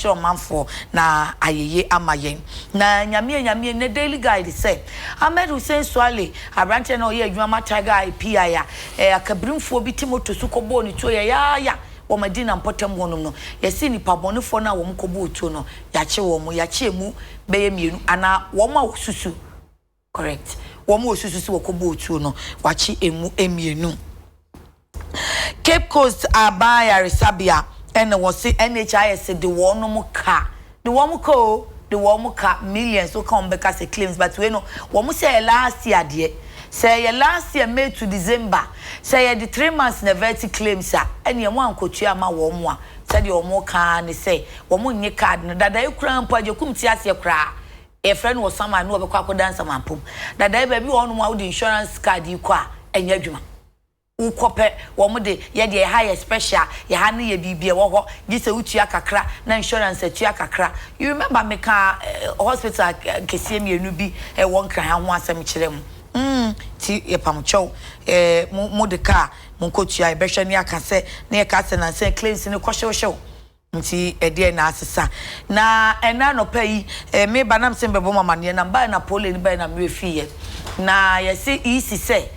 show manfo na ayeye amayen na nyame ne daily guide say Ahmed Hussein Swale abrante na oye adwuma mataga IPI ya akabrimfo bi timoto su kobo ni to ya wo madina mpotem wonum no yesi ni pabonefo na wo mkobo otu no yache wo mu yache mu beye mienu ana wo ma osusu correct wo ma osusu wo kobo otu no wache emu emienu Cape Coast abaya resabia ene wo se NHIS de wo no mu ka de wo mu ka millions so come back as claims but we know wo mu say last year de say last year May to December say the 3 months na verti claims a ene mo ankotua ma wo mo a say de wo mo ka ne say wo mo nye card no dada ekura mpo ajekum ti ase ekura e friend wo sama no obekwa akodansa mampom dada e ba bi wo no mo the insurance card yi kwa enya adwuma ukope womude ye de high special ye ha ne ye bibie wo ho gise utua kakra na insurance atua kakra you remember me ka hospital kesie mienu bi e won kran ho asem kire mu ti ye pamcho mo de ka mo kotua e behwe ne aka se na ye ka se na se claims ne kwhwehwe nti e de na asesa na ena no payi me banam se mbebo mama ne na ba na pole ni ba na mrefiye na ye se isi se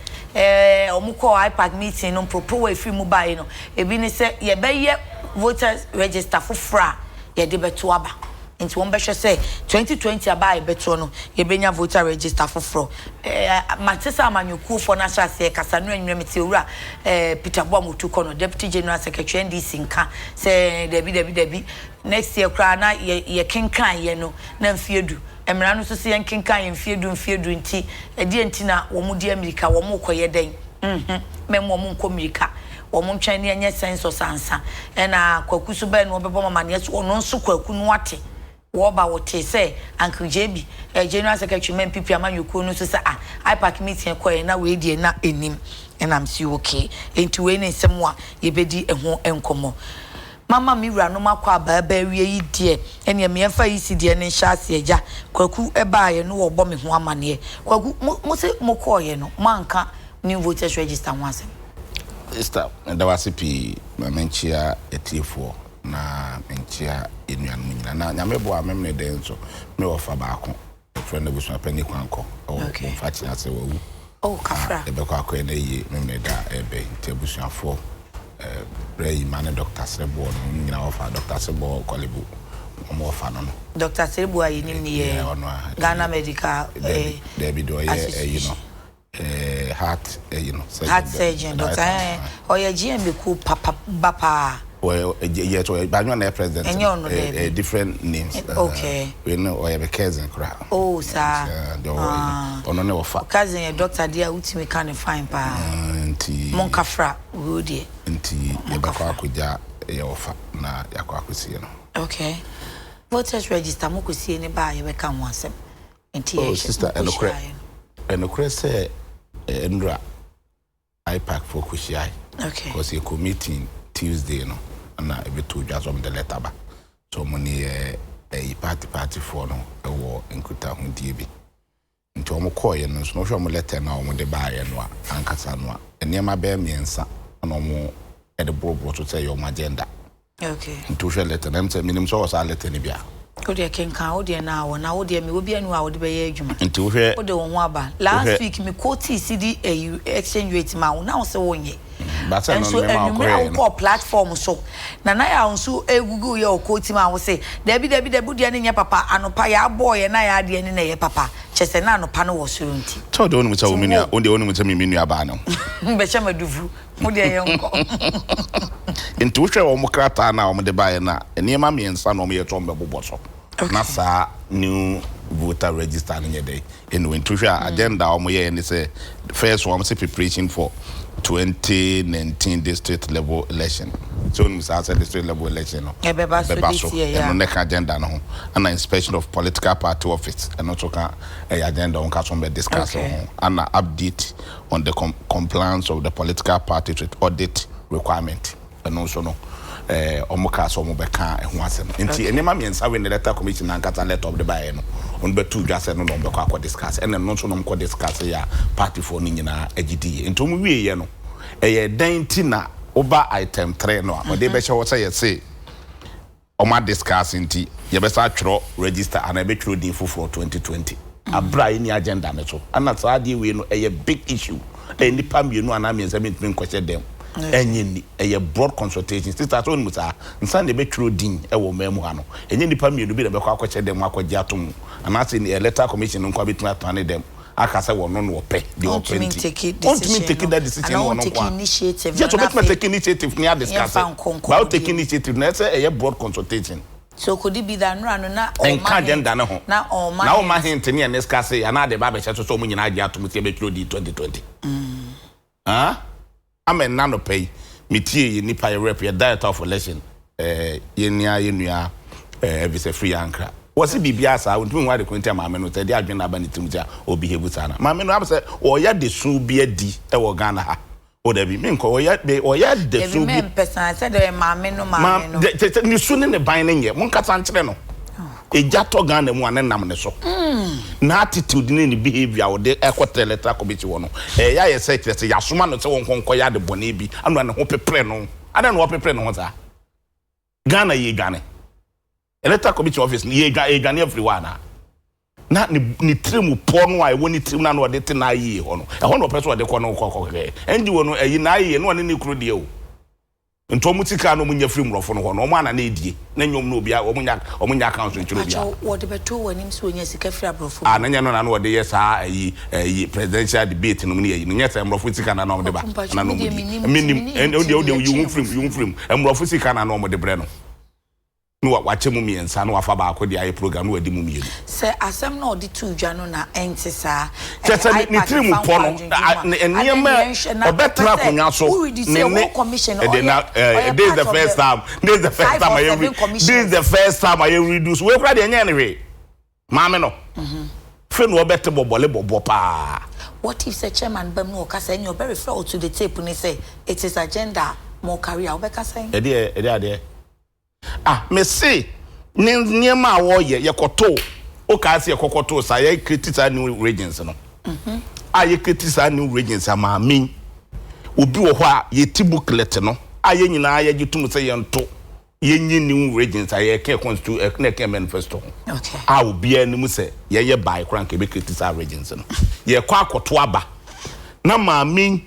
omuko iPad meeting no propose free mobile no ebi ni se ye be ye voters register for fra ye de beto aba nti won be hwe se 2020 aba ye beto no ye benya voter register for fra matesa amanyoku for na sha se kasa no anwem te owura Peter Boamotu kono deputy general secretary NDC nka se debi next year kra na ye kenkan ye no na mfiedu emra no so se yenkenkan ye mfiedu nti edi enti na wo mu di America wo mu koye den memo mu nko America wo mu ntwan ne enye sense sansa na kwaku so ba no bebo mama ne so no nso kwaku no ate wo ba wo te se Uncle JB general secretary MPP amanyoku no so se iPark meeting koye na we die na enim and I'm see okay enti we ne nsem a ye bedi eho enkomo mama miwura no makwa baba wie yi die ene me yemfa yi si die ne nhyase agya kwaku eba ye no wo bo me ho amane kwaku mo se mo koye no manka new voters register ho asem stop da wasipi menchia etifo na menchia enuan nyina na nyamebo a memne den so me ofa baako friend obusu apani kwanko o fachi ase wo kafra ebe kwa ko na yi memne da ebe tebusu afo Ray man Dr. Sebo no nyina ofa Dr. Sebo Kolebu mo ofa no Dr. Sebo ayi ni ye Ghana Medical David do ye heart heart surgeon Dr. Oya GM ku papa bapa well yeah to ba na president different names okay we know oya be cousin kra sir ono ne ofa cousin doctor dia ultimate can find pa nti monkafra we die nti e ba kwa akuja e ofa na yakwa akusie no okay voters register mo kusie ne ba ye be ka ho asem nti sister enokre say endra iPark for kushia okay because a committee Tuesday no na ebe to just on the letter ba so money a party for no e wo enkuta ho die bi nti o mo koye no so no hwe mo letter na o mo de ba ye no ankasa no enema ba miensa na o mo e de bro to say your agenda okay nti o hwe letter na mse minim so o sa letter ni bia o de kenkan o de na wo de me obi anu a wo de be ye adwuma nti o hwe o de wo ho aba last week me quote CD exchange rate ma wo na wo se wo nye but no me ma platform so na ya nso egugu ye okoti ma wo se debi dia ne nye papa anopa ya boy na ya de ne na ye papa chese na anopa no wo suru nti to de onu mcha wo menua o de onu mcha me menua ba no be che maduvu mo de ye nko nti wo hwe wo mo krata na wo de ba ye na enema miensa na wo ye to mbebo so na sa new voter register no ye dey anyway to hwe agenda wo mo ye ne say first one say preparation for 2019 district level election. So we say district level election no. Ebeba so yeah. And no agenda no. And inspection of political party office and also can agenda on can be discussed and update on the compliance of the political party to audit requirement and also no omuka so mobeka ho asem. Nti enema miensa we the letter commission and kata letter of the buy no. On be two just no be kwa discuss and no so no ko discuss ya party for ni nyina agidi. Nti mu wie ye no den ti na oba item 3 no o de be che wo say Oma discussing tea, you best register and I bet you din for 2020. A bright agenda, and that's how we know a big issue. Any pam you know, and I mean, I question them. And a broad consultation, sister told me, and Sunday bet you din, a woman, and any pam you be about question them, Jatum, and asking the electoral commission on commitment to them. I say well no pay the opportunity. Want me take that decision on initiative. Just to take initiative near discussing. About taking initiative, let's say a broad consultation. So could it be that run na and can't then done home. Now my hint to me and discuss and I the Baba says so many idea to me 2020. I'm a nano pay me tea nipa rep your director of election yenya every free anchor. Was it BBS? I would do why the Quinta Mamma no tell you I've been abanity or behave with Anna. Mamma said, or yet the soon be a D or Ghana. Or there be men or yet the soon person. I said, Mamma no mamma. You soon in the binding yet. One cat antreno. A jato gun and one and namneso. No attitude in the behavior or the equator letter committee one. I say that a Yasuman so won't conquer the Bonibi and run hope a preno. I don't know what a preno was. Ghana ye Ghana. Electoral committee office ni Ghana everyone na ni trimu pono ai woni trimu na no de tena yi ho no e ho no person de ko no kokokeke endi wo no ayi na yi no ne kuro de o nto mutika no munya free mrofo no ho no mo ana na edie na nyom no bia omunya council ntiro bia wo de beto wanim so nya sika free abrofo na nya no na no de yes ayi presidential debate no ni ayi nya sa mrofo sika na no de ba na no mo minim endi o de you free mrofo sika na no mo de bre no no wache mu miensa no wafa ba akodi ayi program no wadi mu mienu se asem na odi tu dwa no na entisa se ni tiri mu pono eniyema obetra akonya so ne commission this is the first time I reduce we kra de enya ne we maame no fe no obete bobole bobo pa. What if the chairman bam no ka say you very fair to the tape ni say it is agenda more career obeka say ade me say niema wo ye koto o ka se kokoto sa ye criticize new regions no ye criticize new regions ama min obi wo ho a ye tibuclet no ye nyina ye gitum se ye nto ye nyi new regions ye ke constitute na ke manifesto okay obi anim se ye by kran ke be criticize regions no ye kwa akoto aba na ma min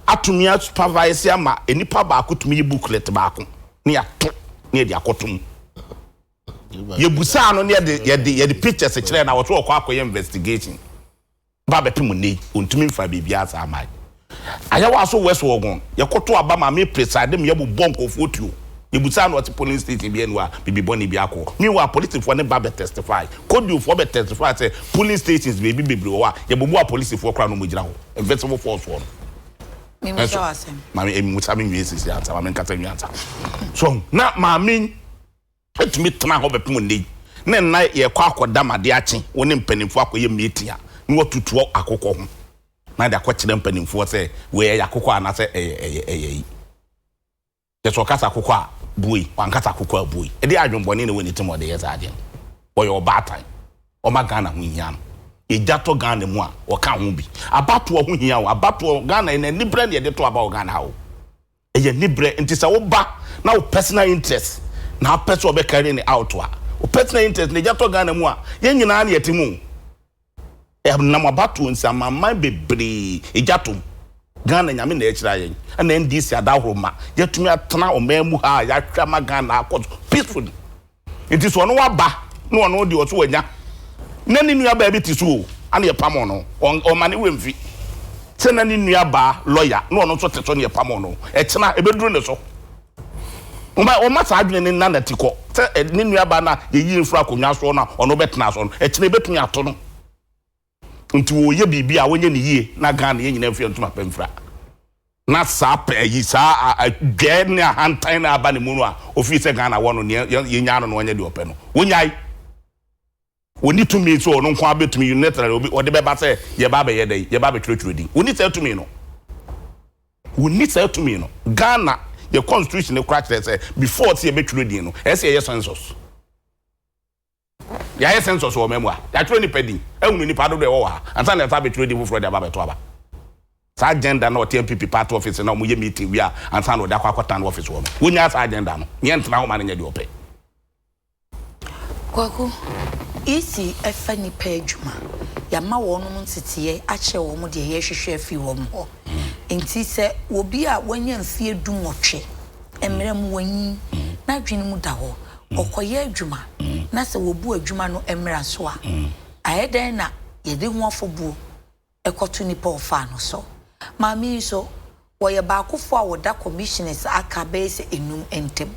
atumia supervise ama enipa ba akotumi ye booklet ba ako ne ato near the akotum. You busano near the pictures a children I was to a investigation. Babetumuni, untumin for BBS are my. I was so West Wagon. Yakoto Abama me preside them yabu bonko foot you. You busano at the police station Bienwa, Bibi Boni Biako. Meanwhile, police for the Babet testify. Could you for testify? Say police stations baby Bibloa, Yabu police for Crown Mujao, and vegetable force one. Mammy, Musamin uses the answer. I'm in Catania. So, not mammy, let me turn out a pundi. Then night, ye quack or damn at the achi, one in penny for your meeting. No to talk a coco. Neither question penny for say, where Yacoco and I say, just what Casa Cocoa, buoy, one Casa Cocoa buoy. And the Iron Bonino when it's more the years again. Or your bad time. Or my gun and win Jato Ghana moi or can be about to here about to Ghana and any brand yet to about Ghana. A nibre and tis a ba now personal interest. Now person be carrying it out or personal interest, the Jato Ghana moi, yen yet timu. I have Namabatu and some my baby a Jatum Ghana yamin the H. And then this Yadahoma, yet to me a tana or memuha, Yakama Ghana, peaceful. It is one ba, no one know the Otuanya. Nani nua ba bi tisu ana ye pam no o mane wemfi se nani nua ba lawyer no no so teto ne pam no e kena e beduru ne so o ma sa adwene ne na tiko se ni nua ba na ye yi mfra konwa so na ono betena so no e kena e betumi ato no nti wo ye bibi a wonye ne yie na Ghana ye nyina mfi ntuma pemfra na sa pa yi sa gye ne hantan na aba ne mu no a ofi se Ghana wono ne ye nya no wonye de ope no wonyai. We need to me so no kwa betumi unilateral or the beba say ye baba ye dey ye baba trade. We need to me no. We need to me no. Ghana the constitution the crack say before say be trading no. E say census. Ya census o memwa. Ya trade ni pedi. E unu ni pado de wo ha. Ansa na ta be trading for the baba to aba. Sa agenda na TMPP party office na mo ye meeting we a ansa na o da kwa kwatan office wo. Wonya sa agenda no. Nye ntra ho ma na nya de ope. Kwaku isi efa nipa adwuma ya ma wonum ntetiye ache wo mu de ye hwehwe afi wo mu ho enti se obi a wanya mfie dumotwe emrem wanyi na dwene mu da ho okoye adwuma na se wobu adwuma no emra so a ayeden na ye de ho afobuo ekoto nipa ofa no so mami so woye baakofo a woda commissioners aka base enum entem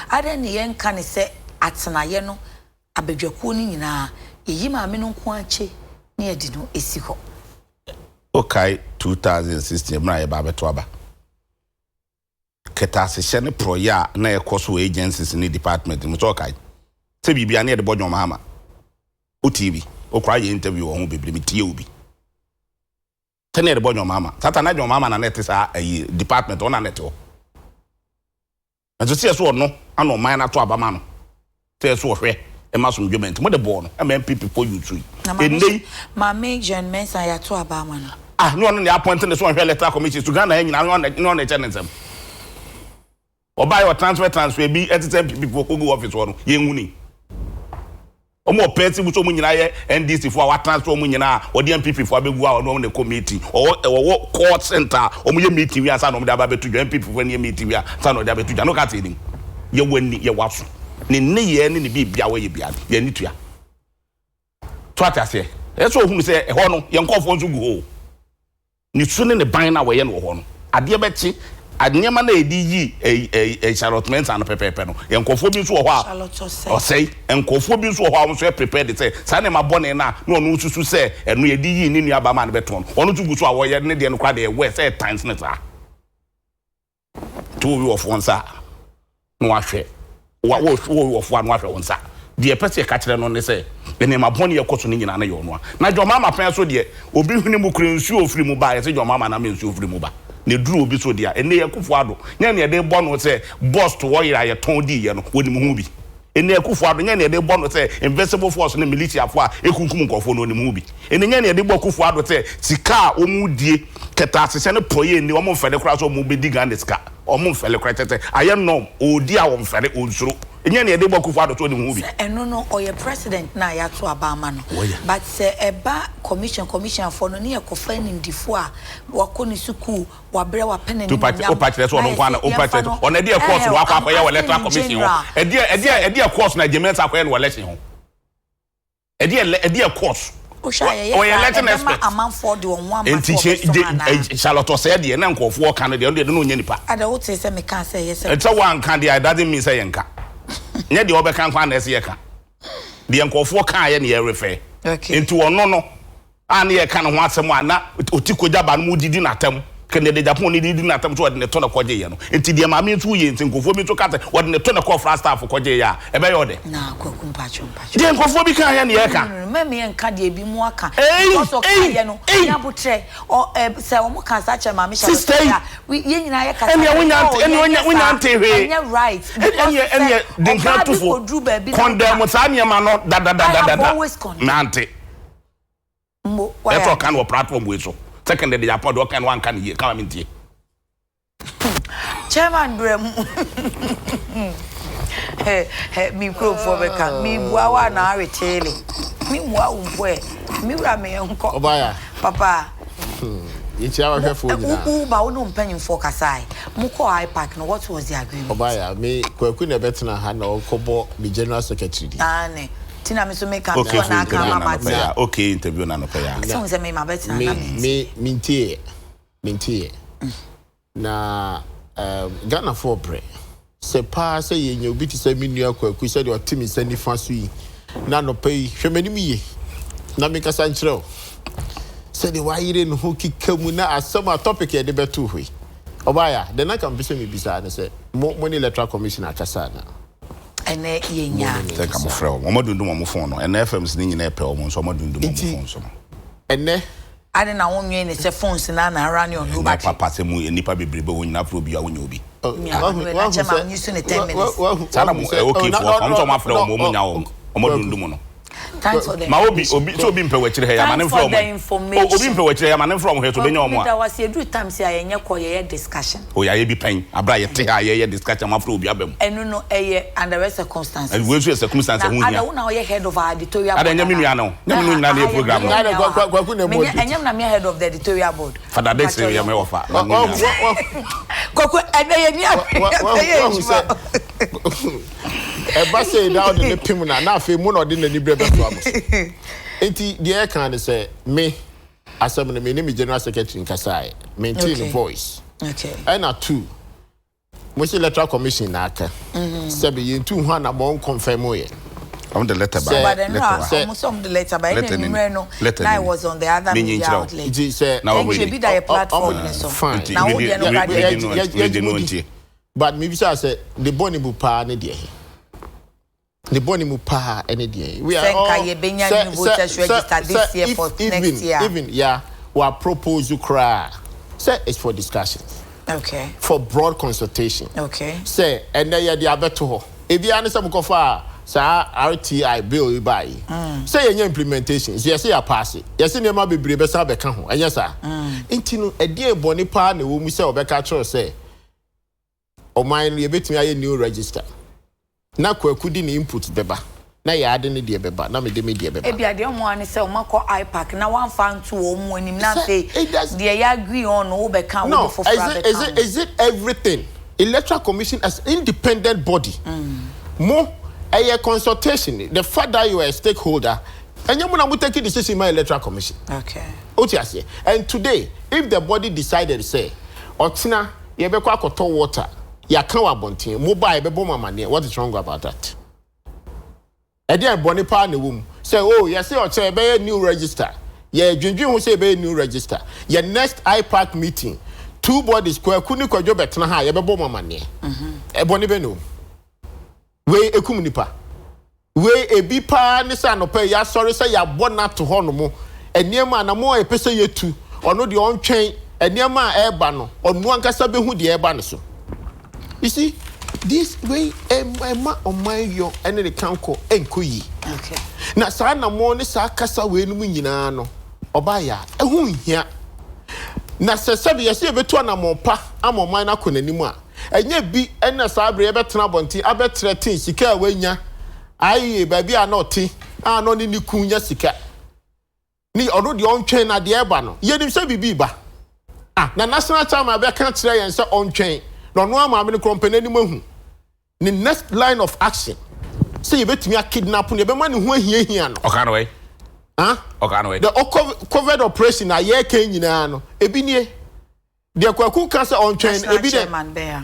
aden ne yenka ne se atenaye no abedwakuo ni nyina yeyi maame no nko ache ne yedi no esi ho okay 2016 mra ye ba beto aba ketase hye ne proya na ekoso agencies ni department mu so okay se bibia na ye de bodwo mahama o tv o kra ye interview o ho bebre mi tie obi tene de bodwo mahama satana dwo mahama na net sa ayi department ona net ho na so so no ano man na to aba ma no te so hwe emasum dwement mo de bo no MPP for you too endei ma major mensa ya to aba ma no no no ne appoint ne so hwe electoral committee to Ghana nyina no ne channel oba your transfer bi etete MPP for Kogo office no ye nwuni omo peti bu so mu nyina ye NDC for our transfer mu nyina o de MPP for abegu a no ne committee o court center omo ye meeting wi asa no de aba betu MPP for ne meeting wi asa no de aba betu no ka te nim ye wani ye waso ne ye ne bibia we ye bia ye ni tua to atase eso ohunu se ho no ye nkofo nso gu ho ni su ne ban na we ye no ho no ade be chi adnyema na edi yi Charlotte Mensa no pepepe no ye nkofo bi nso ho a o sei nkofo bi nso ho a nso prepare de say sa ne mabone na no susu se eno ye di yi ni nua ba ma ne beton ono tu gu so a wo ye ne de no kwa de we say times ne sa to wi of onsa no ahwe wo of one ahwe onsa de pese ka kire no ne say ene mabone ye koso ni nyina na ye ono na jo mama pen so de obi huni mu kure nsu ofri mu ba ye say jo mama na me nsu ofri mu ba ne duru obi so dia ene yakufo ado nya ne de bo no se boss to wo yira ye ton di ye no woni mu hu bi ene yakufo ado nya ne de bo no se invisible force ne military afo a ekunkum nkofo no ni mu bi ene nya ne de bo kufo ado se sika o mu die keta se ne proye ni o mo mfele kura so mo be diga ne sika o mo mfele kura tete aye no o di a o mfele o nsuro enya ne de bo kufo ado to ni mu bi eno no oye president na ya to abama no but se eba commission for no ne yakofa ni ndifo a wakoni suku wabre wa pene ni nyam o patire so no kwana o patire ona de course wa kwa ya electoral commission ho e course na jementa akwa no election ho e course o election expert amount for the one Charlotte said de na nkofo kan de no nya nipa ada wo te se me kan say yes it's a one kan de doesn't mean say yenka nya de obeka kwa na ese yeka de nkofo kan ye na ye refer into ono no ani ye kan ho asem ana otikoja ba no mu didi na tam kene de Japan ni didi na tam so de ne to na koje ye no enti de ma me ntu ye enti nkofo bi to kate wode ne to na call fast staff koje ya e be yode na kwakumpa chompa de nkofo bi kan ye na ye ka me me nka de bi mu aka so kan ye no ya botre o se o mu kan sa che ma me sha ya ye nyina ye ka eni wonya ntehwe enya right enya de nka tufo condemn sa ne ma no da na ante mo wa kan wo platform we so second the Japan do kan one kan ye come mintie chairman brem mi pro for be kan mi bua wa na retele mi bua umpo mi wura me nko obaya papa yiti awa hwefo nyina u ba wo no mpanyin for kasai mu ko high park no what was the agreement obaya me kwaku na betena ha na okobo the general secretary di ane tina me so make am so na aka mama okay interview na no pa ya so say me ma betena na me mintie na Ghana for pre se pa se yenye obi ti se minua kwaku se de otimi se nifa so yi na no pay hwemani mi ye na me kasa nkyerɛ se de wayire no ho kikamu na asema topic e de betu hwe obaya de na kan pese me bisa na se mo ni electoral commission akasa na ene yenya take am frɛ mo madundum mo phone no ene FMs ni nyina pɛ mo nso madundum mo phone so ene ade na wonwe ne se phones na na run on no ba papa se mu nipa bebrebe wo nyina pro bia wo nya obi wa chema you soon 10 minutes sana mo okay for am so ma frɛ mo nya o madundum no Thanks for the ma obi so obi mpe wachire ya manem from obi mpe wachire ya manem from he to benya omo a was a good time say yenye koye discussion o ya ye bi pen abra ye te ha ye discussion ma fro obi abam enu no under circumstances and we circumstances hu ya ada na head of our editorial board ada nyame nua no nyame nua na program kwaku na board enyam na me head of the editorial board father dex ya me ofa kwaku ede ni eba say down the pim na afi mu no de nani brebe so abo enti de can say me asem me name general secretary nkasai maintain voice okay and two we see electoral commission na aka sabe ye ntu hu na bon confirm ye on the letter by almost on the letter by no I was on the other media outlet it say now we be that platform so fine now we no but me be say the bonibu pa na de the bonimu pa any day we are all voters register this year for next year even we are propose you cry say it's for discussion okay for broad consultation okay say and then you abeto ho e bia ne some kofa sa RTI bill buy say your implementation yes you pass it yes ne ma bebre be sa be ka ho enya sa enti no e die boni pa na wo mu say obeka chro say o mine ye betimi aye new register na kwaku di ni input beba na ya ade ne de beba na me de beba e bia de omo ani se o makọ ipack na wan fan to o mu anim na say de ya agree on o be kan wo for is it everything electoral commission as independent body mo a consultation the fact that you are a stakeholder and you want to take a decision in my electoral commission okay otiase and today if the body decided say otina ye be kwa akoto water ya kan wa bontin mobile be bom amane what is wrong about that e dey boni pa na wom say oh yes say o che be new register ye dwendwen ho say be new register ye next ipac meeting two bodies kwaku ni kwadwo betena ha ye be bom amane e boni be no we ekum nipa we ebi pa ni sa no pa ya sorry say ya bona to ho no mo eniema na mo e pese yetu ono de ontwen eniema e ba no onu ankasa be hu de e ba no so. You see, this way, Emma on my yo, and the council enkoyi. Okay. Na sa na mo ne sa kasa we no nyina no. Obaya, ehun hia. Na se sabi yesi ebetu na mo pa, amoman na konanimu a. Enye bi ena sa abre ebetena bonti, abetreten sika wanya. Ayi baby a no ti, no ni kunya sika. Ni odo de ontwen na de eba no. Yenim se bibi ba. Na national chairman abeka kire yen se ontwen. No ama me company ni mahu ni next line of action say you betimi a kidnap no be ma ni ho ahia no okano way okano way the covered operation na ye kan nyina no ebi nie de kwaku kan say on train ebi de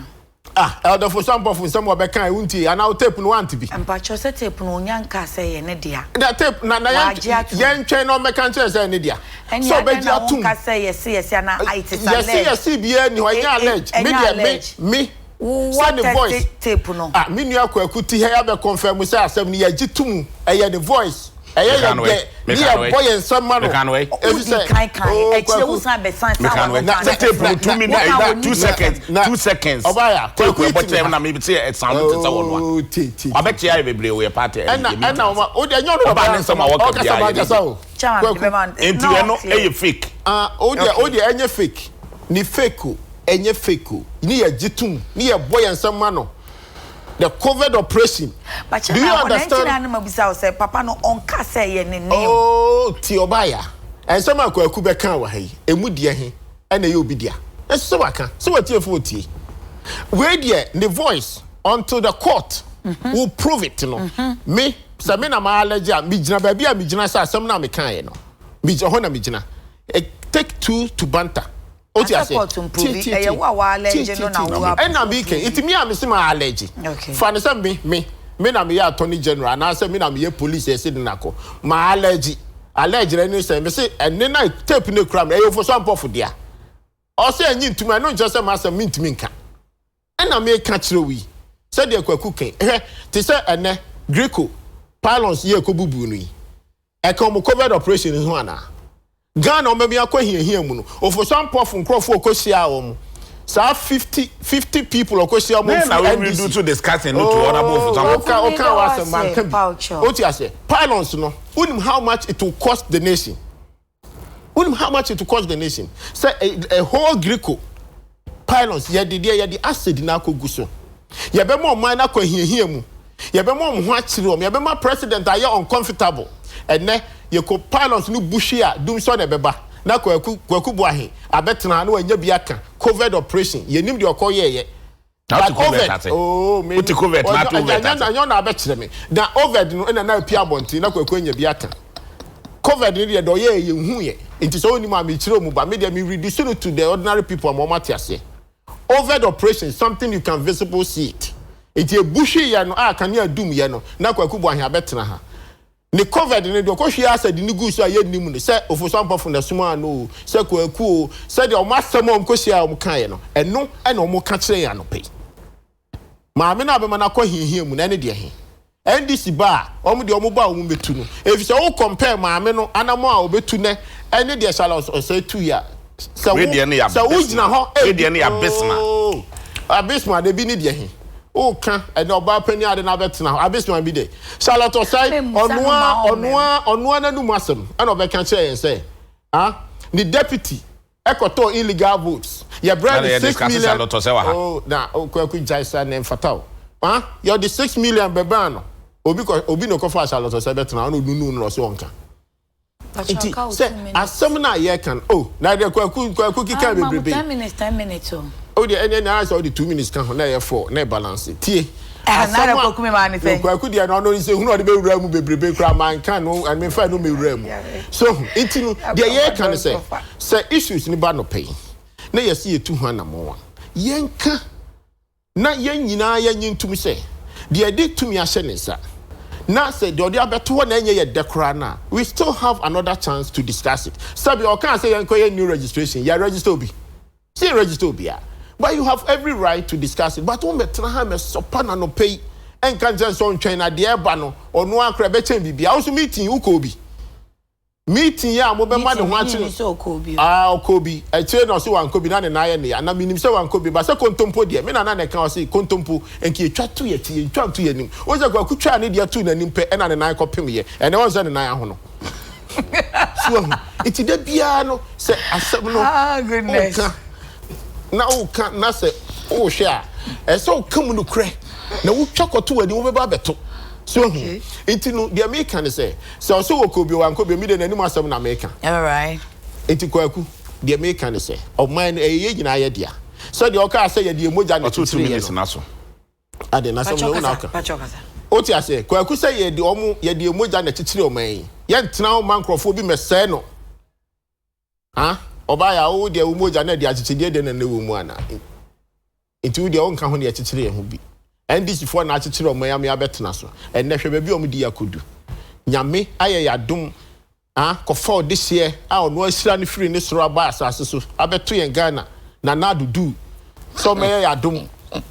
elder for some be kan unti ana tape no want be empacho say tape no nyanka say ye ne dia that tape na ye train no mekan say ne dia so be dia tum ka say yes na it is yes bia ni ho nya allege me what the voice tape no me nua kwaku ti he ya be confirm say asem ni ya gitum the voice yeah, boy and some man. If you say, tape 2 minutes, 2 seconds, 2 seconds. Obaya, but na maybe say it sounded one. I bet you have a we party. And now, oh, they know about some work. Into no fake. Oh, the any fake. Ni fake, any fake. Ni a jitum, ni a boy and some man. The covered operation. But do you understand? Papa no onka say ye ne name. Oh, Tiobaya. And some akwa be kan wa hai. Emu dia he. Ena ye obi dia. So waka. So what you for tie. We dia the voice until the court will prove it, you know. Me, say me na ma allergy me gina ba bia me gina say asem na me kan ye no. Me ho na me gina. Take two to banter. Oti ase. E wa wa allergy no na wo. E na me ken. It me am say my allergy. Okay. For say me na me attorney general na say me na me police e say na ko. My allergy. Allergy na say me say ene na tape no kram e for some of dia. O say anyi ntuma no just say ma say me ntumi nka. E na me ka kire wi. Say de kwaku ken. Ti say ene Greco pylons ye ko bubu no yi. E ka mo covered operation ho ana. Ghana o me akwa hia mu no. O for some of nkrofo ko sia wo mu. So 50 people or question almost we do to discussing not to honorable for example. What you say? Pylons no. How much it will cost the nation? How much it will cost the nation? Say a whole Greco pylons the acid na ko guso. Ye be more minor ko hie mu. Ye be more ho akire ye be my president are uncomfortable. And ne ye ko pylons no bushia dum so na beba. Na kwaku buahe abetena na wanya biaka COVID operation ye nim de okoye ye COVID oh me put COVID na to COVID na na abekire me na COVID no na pia abonti na kwaku anya biaka COVID ni de do ye hu ye nti so oni ma me kire mu ba me de me reduce it to the ordinary people am matiase COVID operation something you can visible see it enti ebushi ye no aka ne adum ye no na kwaku buahe abetena ha ni COVID ni do ko hwe asadi ni gu so aye nimu ni se ofosampo fo na suma no se kwaku se de o masem o ko hia o kan ye no eno e na o ka kire ya no pe maame na abema na ko hihia mu na ne de he NDC ba o mu de o mu ba o mu betu no efi se o compare maame no anamo a obetu ne ene de shala o se tu ya se wo gina ho we de ne ya besma abisma de bi ni de he o kan ene oba pani ade na betena abisma bi de Charlotte say onwa na nu masem ene obeka kire yen say the deputy ekoto illegal votes your brand is 6 million oh na kwaku jaisa na fatao you the 6 million beba no obi no kofa Charlotte say betena no no so onka say asem na ye kan oh na de kwaku kika bebrebe 10 minutes oh the any na say the 2 minutes kan na ye 4 na balance tie na kwaku me ma ni fe kwaku dia no no say hu no de be wura mu bebrebe kra man kan no and me fa no me wura mu so it no the ye kan say issues ni ba no pay na ye see etu hu na mo yenka na yen nyina ye nyintum say de de tumi a hye ne sa na say the other beto na enye ye dekora na we still have another chance to discuss it sabi o kan say yen ko ye new registration ya register obi see register obi a but you have every right to discuss it but when betra ha me sopa na no pay en kan je so ntwen na de eba no onu akra be chen bibia also meeting uko obi meeting ya mo be ma de ho akire okobi e che no so wan kobi na ne na ye ne ya na minim se wan kobi ba se kontompo de me na na kan o se kontompo enki etwa to ye tie etwa to ye nim o se kwa kutwa ne de to na nim pe e na ne na kopem ye e ne won se ne na ya ho no so it de bia no se asem no goodness na o kan na se o hwe a e so kam no kre na wo twakoto wadi wo be ba beto so enti no the American say so okobi wan kobi mi de nanim asem na American all right enti kwaku the American say o man ye nyina ye dia so the oka say ye de emoja na 2 minutes na so ade na so no na o ti ase kwaku say ye de omo ye de emoja na chichire o man ye ntena o man krofo bi mese no oba ya o de emoja na de achichide de na newo mu ana enti wo de o nka ho ne chichire ho bi NDC for na chichire o man ya me abetena so enne hwe ba bi o mu di yakodu nyame aye yadom kofo this year ono asira ne free ne soro aba asase so abeto yen Ghana na nadudu so me yadom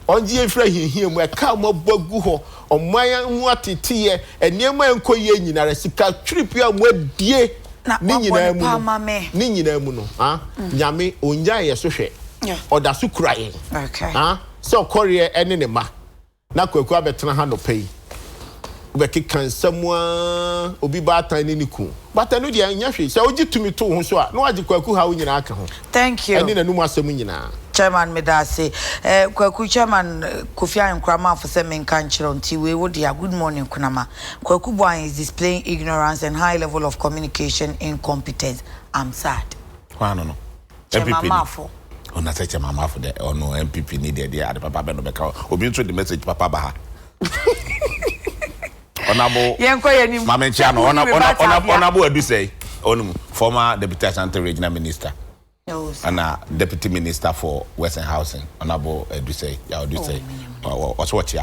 onji efra hihie mu e ka mo bogu ho oman hu atete eniema enkoye nyinara sika trip ya mo adie ni nyina mu no nyame onja ye so hwe oda so kura yen okay so korie ene ne ma na kwaku abetena ha no pay ubeki kansamwa obi batan ni niku batanu dia nya hwe se ogi tumi to ho so a na waji kwaku ha unyina aka ho thank you eni nanum asem nyina chairman medase kwaku chairman Kofi Ankrama for say men kan chiro nti we wo dia good morning kunama kwaku boy is displaying ignorance and high level of communication incompetence. I'm sad no chairman mafo ona say chairman mafo de ono MPP ni de ade papa be no be ka obi ntro the message papa ba ha Honorable Mamenchano, Honorable Adekye Nsroma, former Deputy Ashanti Regional Minister, and Deputy Minister for Western Housing, Honorable Adekye, what's what you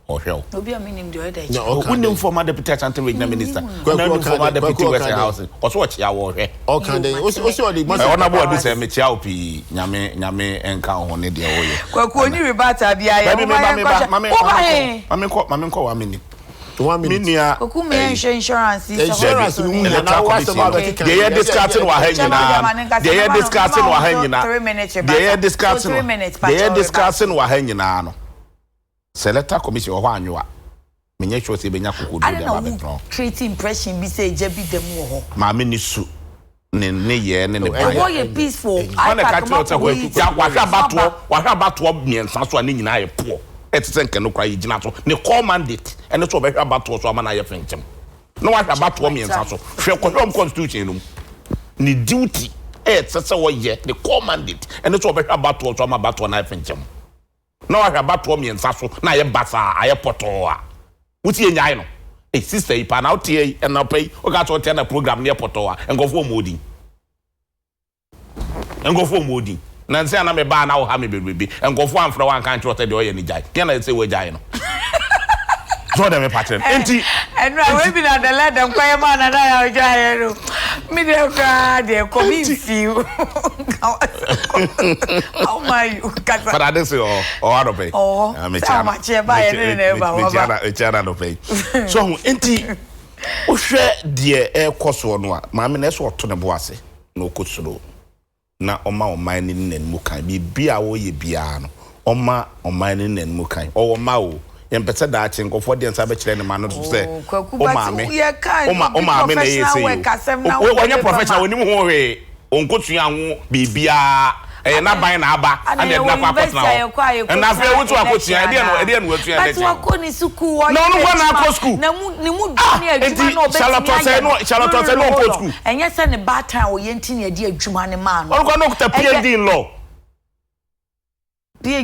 or hell? No, former Deputy Ashanti Regional Minister, former Deputy Western Housing, what's what you are here? Okay, also the Honorable Adekye Mechiaupi, Nyame, and Count on the Kwakuni rebata bia ya. Mame ko 1 minute. 1 minute. Minia. Insurance. Insurance. They are discussing what hanging. They are discussing what hanging. 3 minutes. They are discussing. 3 minutes. They are discussing what hanging on. Selector commission or one you are. Menya sure say benya kuku do dey create impression be say je bi dem wo ho. Ma me ni su. Ne ye ne boy peaceful. I can tell you wa bato miensa so ani nyina ye po. Etisen ke no kwa yi gina so. Ne call mandate ene so be hwa bato so ama na ye fenchem. No wa bato miensa so. Hwe ko constitution no. Ni duty sese wo ye the call mandate ene so be hwa bato so ama bato na ye fenchem. No wa bato miensa so na ye basa aye poto a. Wuti enyai no. Sister ipa na otie e na pay o ga to tie na program near potowa engofo modi na nse na me ba na wo ha me bebebe engofo amfra wan kan tro te de oye ni jai tie na say we jai no so dem me pattern enti enra we bi na de let dem kwaye ma na da ya jai no me de kra de ko mi feel how my but I say or out of pay me chama che ba ye ne ba wa ba chana no pay so enti o hwe de e koso no a ma me na so to ne bo ase na okosuro na oma ni nanmu kan bibia wo ye bia no oma ni nanmu kan o ma o yempese da ache nkofo de nsa be kire ne ma no so se o ma me na ye se wonye professional woni mu ho we onkotu anwo bibia na ban na aba and na kwa kwatna na fe wutu akotua e no watua but wakoni suku wo no na akọ school na ni mu dani adwuma na charlotte no ko school enye se ne batan o ye ntini ade adwuma ne ma no onko no kuta PhD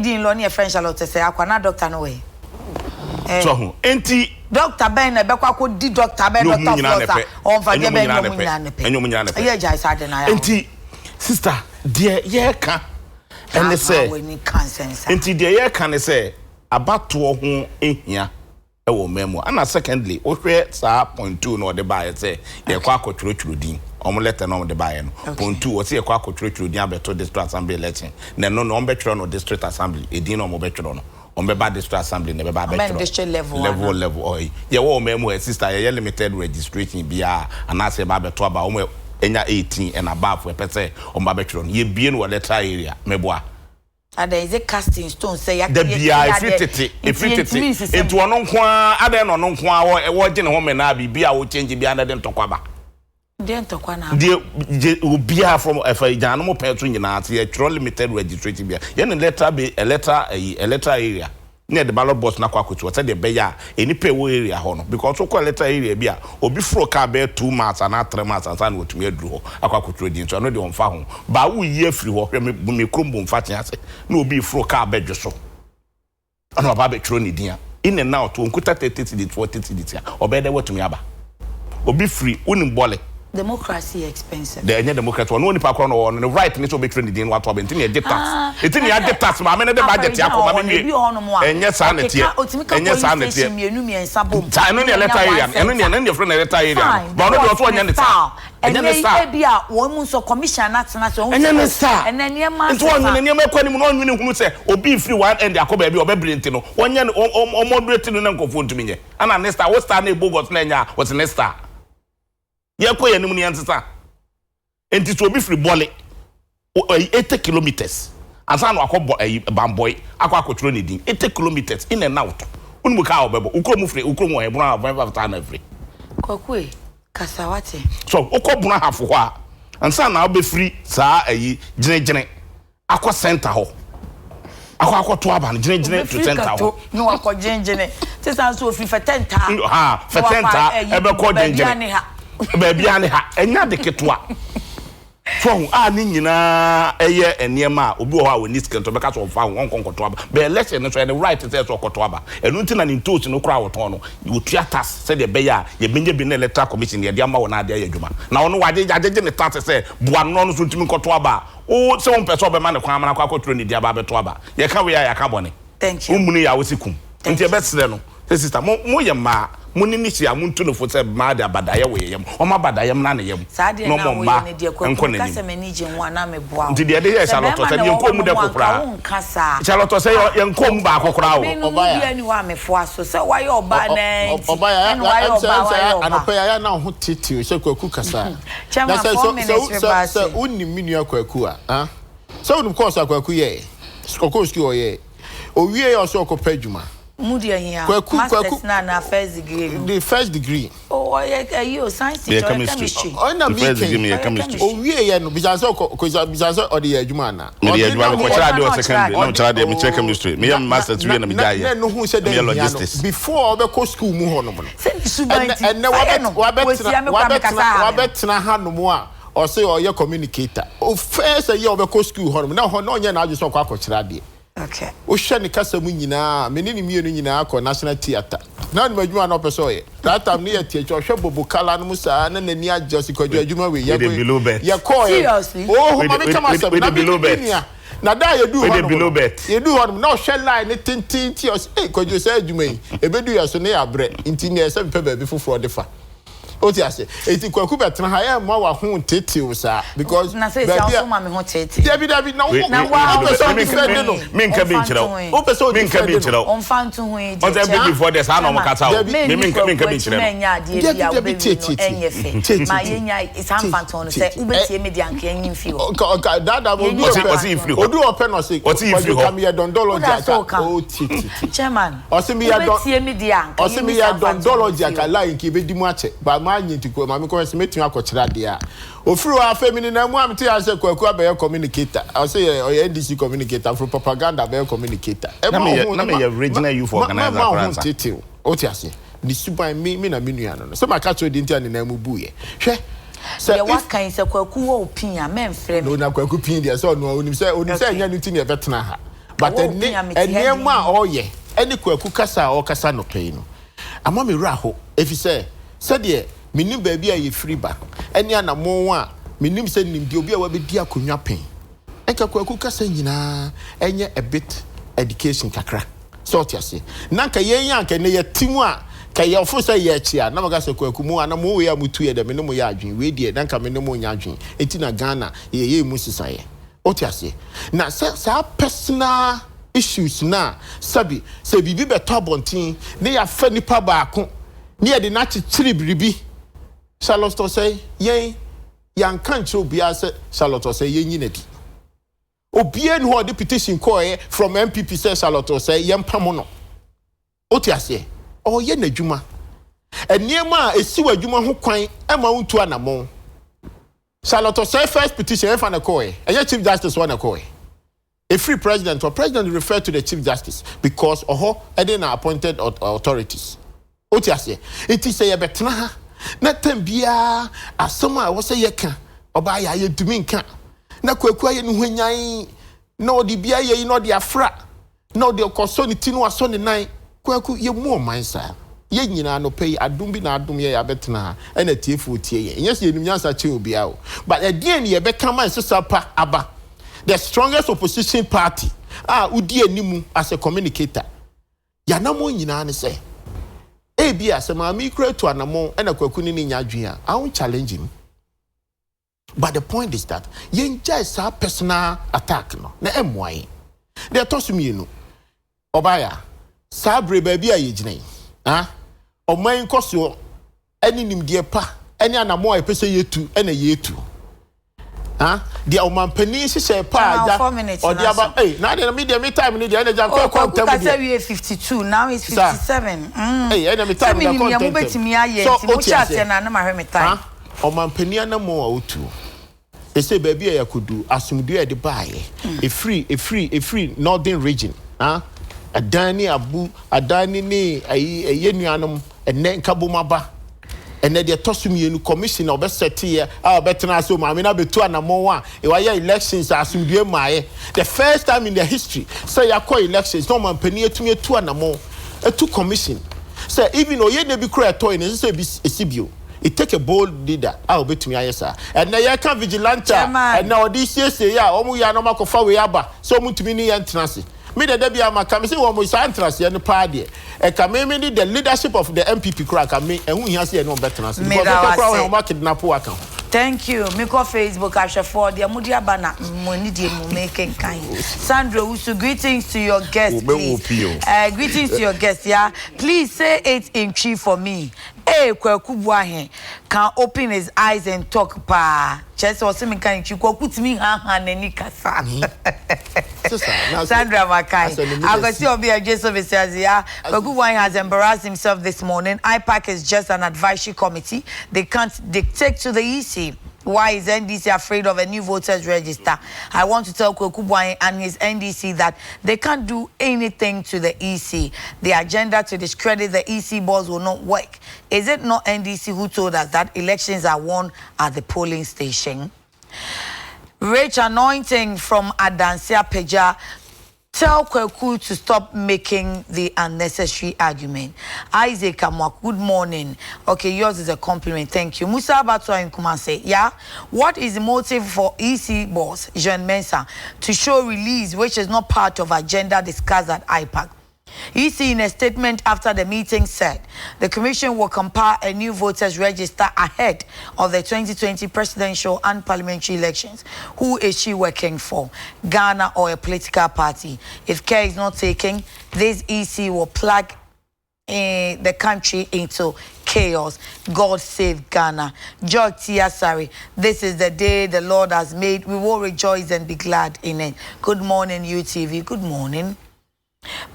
in law ni e French charlotte se akwa na doctor no we so enti doctor ben na be kwa ko di doctor ben doctor flosa on fa je ben enyo munyana ne pe ye jai sa de na ya enti sister dear ye ka ene say enti dear ye ka ne say abato ho ehia e wo memo ana secondly o hwe sa point 2 no de ba ye say ye kwa akotworo din omo letter no de ba ye no point 2 o say ye kwa akotworo din abeto district assembly election na no on betworo no district assembly edin no mo betworo no on be ba district assembly ne be ba betworo district level oy ye wo memo sister ye limited registration bia ana say ba beto ba omo enya 18 and above we pese o ma betro ye bie no letter area meboa ada is a casting stone say ya the bia ifitete into ono nko ada no no nko a wo je ne ho me na bia wo change bia na de ntokwa ba de ntokwa na de bia from efa janu mo peto nyina ate ye tro limited registration bia ye ne letter be a letter area near the ballot box na kwakutu what the beya any pay area ho no because so call letter area bia obi fro ka be 2 months and 3 months and san wotumi aduru ho akwakutu din so no de onfa ho ba wo yi afiri ho hwe me krombo mfa tia ase na obi fro ka be dweso ana ba be tro ni din in and out onkuta 30 40 obede wotumi aba obi free unim bole democracy expensive the any democrat one ni pa kro no no right ni so be trend din wato benti ni tax eti ni ade tax ma me ne de budget yakoma me mi enye sa na tie enye sa na tie mienu miensa bom ta no ni letter area eno ni friend letter area ba no de so anya ni ta enye ni sa e bia won mu so commission national so enye ni sa ene ni ma nto onye ni ma kwani mu no onye hunu se obi free one end akoba bia obebrinti no onye o moderate no na nkofo ntumi nye ana next what star na ebogot na nya what next star ye ko ye nim ni antisa enti so obi free bole 80 kilometers asa no akobo bamboy akotro ni din 80 kilometers in and out unmu ka obebo ukromu free ukromu e buna ava ta na free kokwe kasawate so ukobuna hafo ho a ansa na obe free saa gine akọ center ho akọ aba no gine to center ho no akọ gine tesa so free for 10 ta ha for 10 ta ebe ko gine baby ane ha enya de ketwa so ani nyina eye eniema obi ho a woni skento be ka so fa won konkoto aba be election no so any right say so koto aba enu ntina ni ntosi no kra woton no wotua tax say de be ya ye benye bi na electoral commission ye de ama wona ade ya dwuma na wono wade agege ne tax say bua no no so ntimi koto aba o se won person be ma ne kwan amana kwa kotro ni dia ba beto aba ye ka we ya ka bone thank you umunu ya wosikum nti e be sere no sister mo ye ma munini ya muntu no fo se ma da badaya we yam o ma badaya na ne yam no mo ma enko ne kasa mani je ho ana me boa ndi de ye Charlotte se yenko mu de kokora Charlotte se yenko mu ba kokora wo oba ya ni wa me fo aso se wa ye oba na oba ya anopa ya na ho titi se kwaku kasa na se unni minu kwaku a se unni course kwaku ye skokoski o ye owie ya so ko padwuma mudi ahia masters na first degree the first degree you science or chemistry na me chemistry owie ya no bisa so o de adwuma na me de adwuma ko chara de secondary no chara de me check chemistry me am masters we na me die na no hu se de logistics before we go school mu ho no mo and wa betna ha no mo a o say o ye communicator o first year we go school ho no na ho no nya na adwo so kwa ko chara de. Okay. O hwe ne kasa mu nyina me ne mienu nyina akọ National Theatre. Na no adwuma no peso ye. That time ne ye tie hwe bobo kala no musa na nani adjust kwadwa adwuma we ye ko seriously. Oh ma me kama se na below bet. Na da ye du ho below bet. Ye du ho na hwe line ne tintin ti o say kwadwa say adwuma yi ebedu ya so ne ya bre nti ne se pe ba bi foforo de fa. Oti ase eti kwaku betena ha ya ma wa ho tete o sa because na say so ma me ho tete David na wa person defend no me nka be nkyerɛ o person me nka be nkyerɛ on fan to ho e on say before this ha no mo kata o me nka be nkyerɛ me nya de bia o be enye fe ma ye nya isa fan to no say ubetie me de anka enyi fi o dada mo odu open no say come here dondology o titi chairman o say me ya don ubetie me de anka o say me ya dondology aka line ki be di mu ache ba ma nyintiko ma me ko se metu akokyera de a ofuru afa mi na mu amte ya se kwaku abe communicator I say o NDC communicator for propaganda be communicator na me original youth organizer France o ti ase ni suban mi na menu ano so ma ka cho di ntia na mu buye hwe se wa kan se kwaku wo pin a men frɛ me no na kwaku pin de so no onim se nya nuti ne betena ha but eniemu a oye eni kwaku kasa o kasa no pay no ama me wura ho efise said ye minim baabi a ye free ba eni anamon a minim se nim de obi a wabedi akonwa pen enka kwaku kasa nyina enye a bit education kakra so tiase nanka yen yanka ne ye timu a ka ye ofo se ye chia na maga se kwaku mu ana mo we ya mutu ye de me ne mo ya adwen we de nanka me ne mo nya adwen enti na Ghana ye mu sisaye o tiase na sa personal issues na sabi se bibi beto abontin ne ya fa nipa baako ne ye de na chichiri biribi Charlotte say yen yan kancho bia say Charlotte say yen nyinadi obie no the petition call from MPP say Charlotte say yen pamono otiase o ye nadwuma eniema esiwa adwuma ho kwan e ma untu anamon Charlotte say first petition e fa na call Chief Justice one call a free president or president refer to the Chief Justice because they are appointed authorities otiase it is say betena ha na tambia asoma a wo say yeka oba ya yedumi nka na kwaku aye no hwanyan na odi bia ye no de afra na odi okoso ni tinu aso ni nan kwaku ye mu omansa ye nyina no pay adum bi na adum ye ya betena ha na tiefu tie ye yes ye nyansa che obia o but again ye beka man sesa pa aba the strongest opposition party udi animu as a communicator ya na mo nyina ne say ebia se ma mi kura to anamo na kwaku ni nya adwen I won't challenge him but the point is that yen just a personal attack no na emwai they toss me no obaya sabre baabi a yegine oman koso ani nimde pa ani anamo a pese yetu na yetu the omampani se pa ja or the aba na the media me time ni the energy ko content we 52 now it's 57 enemy time na content betimi aye ti mo chat na na ma hwe me time omampani anamo a otu ese baabi a yakodu asumdu e de baaye a free northern region adani abu adani ni yenuanom enne nkabomaba enne de tosumyenu commission obesete ye obetena so ma me na betu anamon a e wa elections asumdu maaye the first time in the history say yakọ elections no man pani etumi etu anamon etu commission say even oye na bi kura eto ne say bi esibio it take a bold leader obetumi ayesa and na ya kan vigilante and na odi siesie ya omu ya no makofa we aba so mutumi ni ya ntenase me the debi amaka me say wo mo interest ye no party e ka me the leadership of the MPP crack me ehun hia say no better because we crack we ma kidnap waka. Thank you. Miko Facebook Asha the Amudia Bana Monidi making kind. Sandra Usu, greetings to your guest, please. Greetings to your guest, yeah. Please say it in chief for me. Hey, Kwekubwahe can open his eyes and talk pa. Just or some kind of put me and kasa. Sandra Makai. I got to be a Joseph says, yeah. Kwekubwahe has embarrassed himself this morning. IPAC is just an advisory committee. They can't dictate to the EC. Why is NDC afraid of a new voters register? I want to tell Kwekubwahe and his NDC that they can't do anything to the EC. The agenda to discredit the EC boards will not work. Is it not NDC who told us that elections are won at the polling station? Rich Anointing from Adansia Peja. Tell Kweku to stop making the unnecessary argument. Isaac Amwak, good morning. Okay, yours is a compliment. Thank you. Musa Abatwa in Kumase. Yeah? What is the motive for EC boss, Jean Mensa, to show release, which is not part of agenda discussed at IPAC? EC in a statement after the meeting said the commission will compile a new voters register ahead of the 2020 presidential and parliamentary elections. Who is she working for? Ghana or a political party? If care is not taken, this EC will plug the country into chaos. God save Ghana. George Tiasari, this is the day the Lord has made. We will rejoice and be glad in it. Good morning, UTV. Good morning.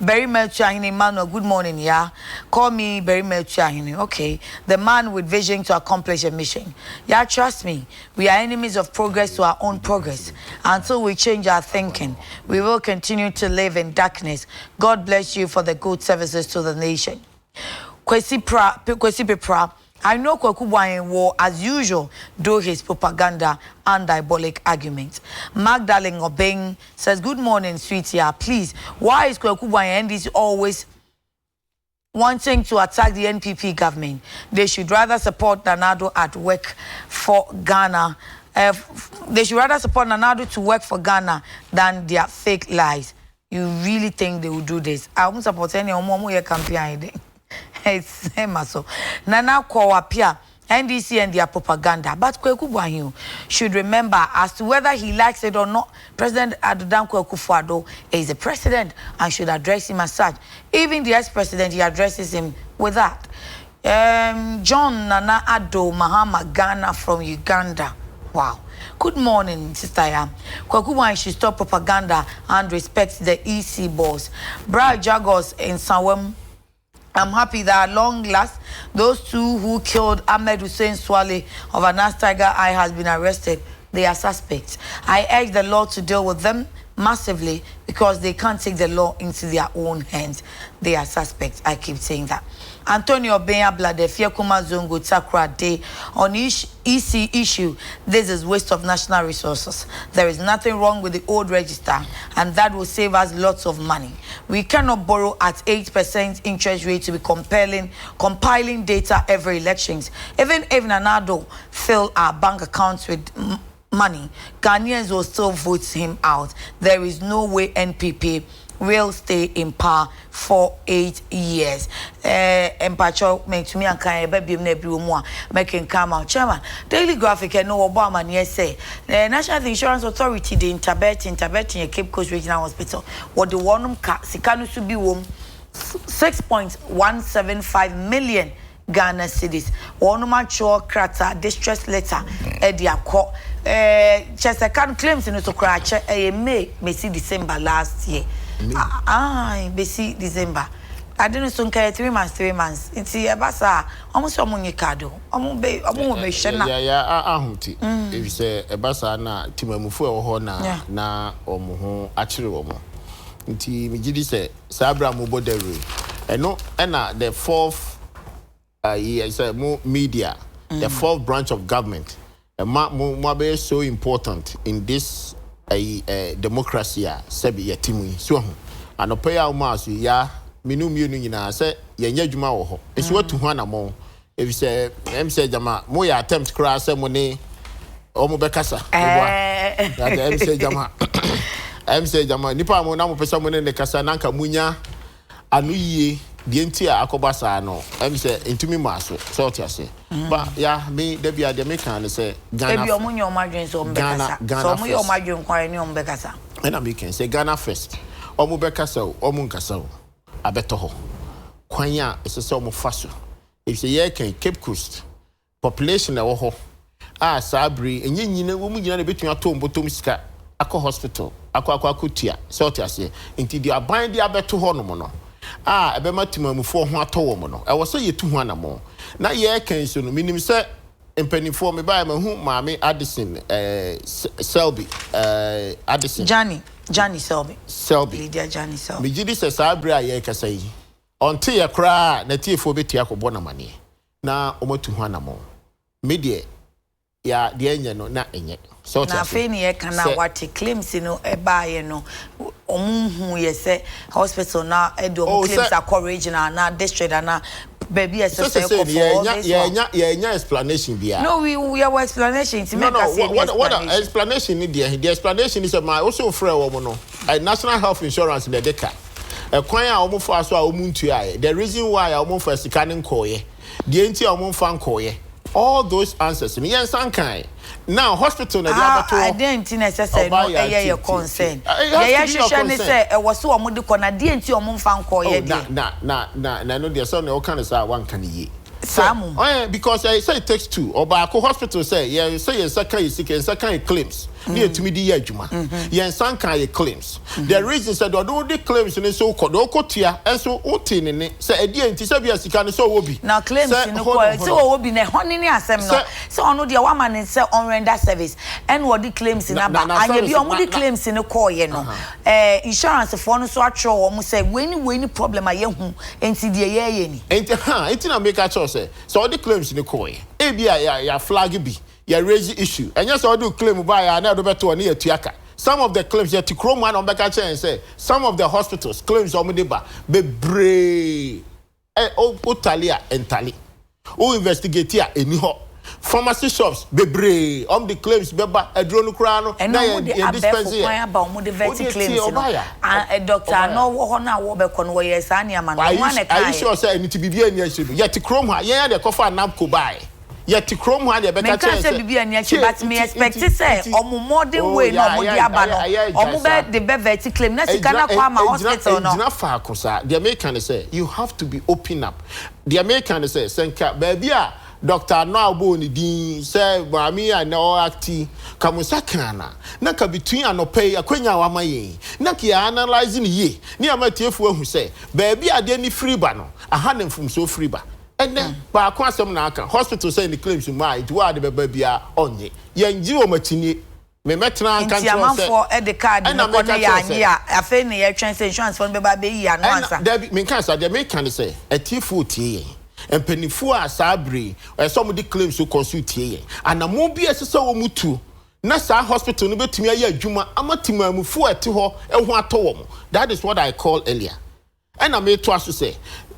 Very much Emmanuel, good morning, yeah. Call me very much. Okay. The man with vision to accomplish a mission. Yeah, trust me. We are enemies of progress to our own progress. Until we change our thinking, we will continue to live in darkness. God bless you for the good services to the nation. Kwesi Pepra. I know Kwekubwahe will, as usual, do his propaganda and diabolic arguments. Magdalene Obeng says, good morning, sweetie. Please, why is Kwekubwahe and NDC always wanting to attack the NPP government? They should rather support Nanado at work for Ghana. They should rather support Nanado to work for Ghana than their fake lies. You really think they will do this? I won't support any more campaign. It's so Nana Kwapia, NDC and their propaganda. But Kwekubwahe should remember as to whether he likes it or not, President Adudan Kwekufo-Addo is the president and should address him as such. Even the ex-president, he addresses him with that. John Nana Addo Mahama Ghana from Uganda. Wow. Good morning, Sister Yam. Kwekubwahe should stop propaganda and respect the EC boss. Bra Jagos in Sawem. I'm happy that at long last, those two who killed Ahmed Hussein Swale of Anas Tiger Eye has been arrested. They are suspects. I urge the law to deal with them massively because they can't take the law into their own hands. They are suspects. I keep saying that. Antonio Benya Bladefia Kuma Zongo Takra Day on EC issue. This is waste of national resources. There is nothing wrong with the old register, and that will save us lots of money. We cannot borrow at 8% interest rate to be compiling data every elections. Even if Nanado fill our bank accounts with money, Ghanaians will still vote him out. There is no way NPP will stay in power for 8 years. Empacho make to me and can baby more making come out. Chairman, Daily Graphic and no Obama near say the National Insurance Authority, the Interbet in Cape Coast Regional Hospital, what the one Sikanu should be 6.175 million Ghana cedis. One mature crata distress letter Edia court. Chesakan claims in the crash May December last year. Besi December. I didn't soon carry 3 months. It's a basa almost a municado. Ahuti. If you say a basa na Timamufu or Hona na or Muho actually woman. Inti Mijidi say Sabra Muboderu. And no, and the fourth media, the fourth branch of government. Mabe is so important in this democracy. Sebi yetimu so and pay our mass ya minu nyina say yenye dwuma wo ho eso atu ho na mo if you say say jama mo ya attempt crash money o mo bekasa that say jama I'm say jama nipa mo na mo pesa mo ne kasa na nka munya anu yie die nti a akobasa no I'm say intumi maso so what you say but yeah me da bia de me kan say Ghana e bi omunyo omadwen so mbekasa so mo yo omadwen kware ni ombekasa and I'm making say Ghana first omu bekasa o omu nkasa o abeto ho kwan a esese omu faso if say ye kan Cape Coast population na wo ho sabri enye nyina wo mu nyina na betun ato mbotom sika akọ hospital akọ so what you say nti di aban di abeto ho no mo no ebe matimamufo ho atowo mo no e wo so yetu ho anamo na ye kan so no minim se empanifo me ba ma hu maame Addison Selby Addison Johnny Selby Lydia Johnny Selby me gidi se sabri aye kasa yi onte ye kra na tiefo beti akobo na mane na omatu ho anamo me de ya de enye no na enye so na fe ni e kana wate claims no e ba ye no omunhu ye se hospital na edo claims are original na district na baby so yeah explanation there no we have explanation to make us what explanation ni there the explanation is my also free wo no national health insurance in the deca e kwan a wo fo aso a wo muntu aye the reason why a wo fo sika ne nkoye the enti a wo fa nkoye all those answers me yen san kan now hospital na dia beto I didn't necessary no your concern yeah hwehwe ne say e wo so o mudi ko na dia enti o mo mfa nko ye dia na no dia so na o kan say one kan ye Samu because I say it takes two oba ko hospital say yeah say yen saka claims near to me the adwuma yen san kan ye claims the reason said do the claims ni so ko do kotua enso uti ne say e dia enti say bia sika ne so wo bi now claims ni ko say wo bi ne honi ni asem no say ono dia wa man say on render service and what the claims na ba anya bi omo the claims ni ko ye no insurance for no so atro wo mo say we problem aye hu enti dia ye ni enti na make a choice so all the claims ni ko ye e bia ya flag bi ya raise issue and yes all do claim by na do beto na yatuaka some of the claims yet to chrome one on beka chain say some of the hospitals claims omudeba bebre otalia entali o investigate here eni ho pharmacy shops bebre the claims beba edro kura no na ya dispense here about mo the verti claims no doctor no wo ho na wo be kono wo yes ani ama no one e kai are you sure say any bibia ni ashedu yet chrome ha ye dey cover napco buy yet chrome ha dey beka chain say bibia ni achi but me expect say omo modern way no mo di aba no omo be the verti claim na sika na kwa ma hospital no na fa akosa the American say you have to be open up the American say senka bibia Doctor no aboni din say mami na o acti kamusakana na ka between anope akwanya wa maye na ki analyze ni ye ni amatiefu ahu say baabi ade ni free ba no aha na mfum so free ba ene ba akwa asem na aka hospital say ni claims ma it wa de baba bia onye yenji o matini me metra kan tro say for the card no kono ya anya afa ni ye twen say insurance for baba be yi anu ansa me kan say the me kan say atiefu tie empenifu a sabri some the claims to consult here and na mo bi esese wo mutu na sa hospital no betumi aye adwuma amatimamufu ete ho eho atowo mo that is what I call earlier and I me to aso say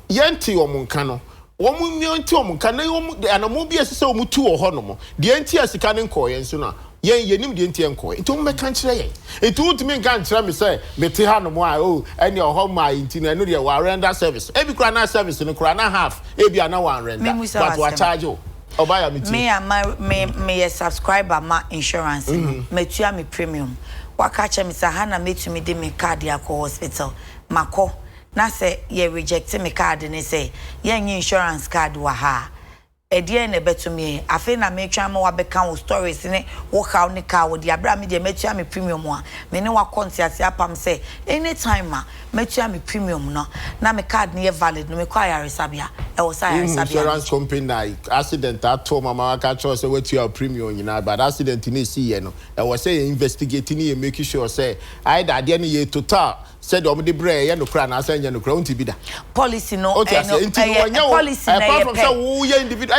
yenti wo monka no wo mu nyenti wo monka na wo na mo bi esese wo mutu wo ho no mo de enti asika ne nkoye nso na yenim de enti enkoye nti mo meka nkire yen enti utumi nka nkire me say mete ha no mo a eni oho ma enti na no de wa render service ebi kura na service no kura na half ebi ana wa render but wa charge you obaya me subscriber ma insurance metua me premium wakacha me say ha na metumi de me card ya ko hospital mako na say ye reject me card ni say ye insurance card wa ha edie na betumi afi na me twa ma wa beka wo stories ne wo ka ne ka wo dia bra me de metua me premium a me ne wa contact apam say anytime ma metua me premium no na me card ne valid no me kwa ya resabia e wo sa ya resabia insurance company na accident ato mama wa ka cho say wetua premium nyina but accident ni see ye no e wo say investigating ye make sure say either de ne ye total said the bread and the crown as I know crown to be that policy no policy apart from say individual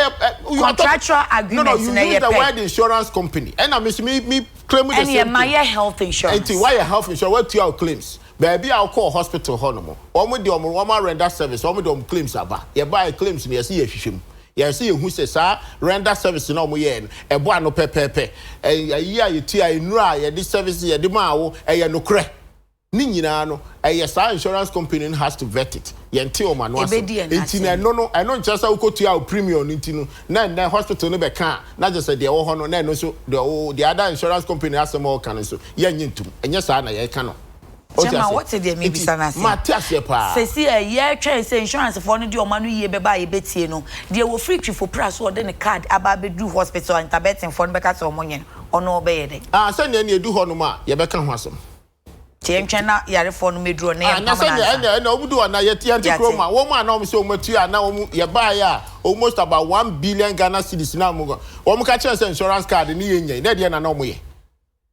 contractual agreement no you use the word insurance company and I miss me claim with the my health insurance why health insurance what to your claims baby I'll call hospital honomo omo de omo render service omo de claims aba you buy claims near see hwehwem Yes, you who says, render service no more yen, a boy no pepe, a year you tea in Ra, this service, a demao, a no crack. Ninano, a yes, insurance company has to vet it. Yentio man was it. No, I don't just go to our premium into none hospital never can. Not just a dear honor, no, so the other insurance company has some more can so. Yan into, and yes, I cannot. Chema, what's the dear maybe Sanasi? Matia pa. Say a year trace insurance for no your money ye by a betty no. They will free for price or then a card about do hospital and tabeting for Becca or Monian or no bed. Ah, send any do honoma, ye become handsome. Chena yare phone me draw name. I know do na yet Chroma. Woman no so much now you buy almost about 1 billion Ghana cedis now. One catch insurance card in the Indian no way.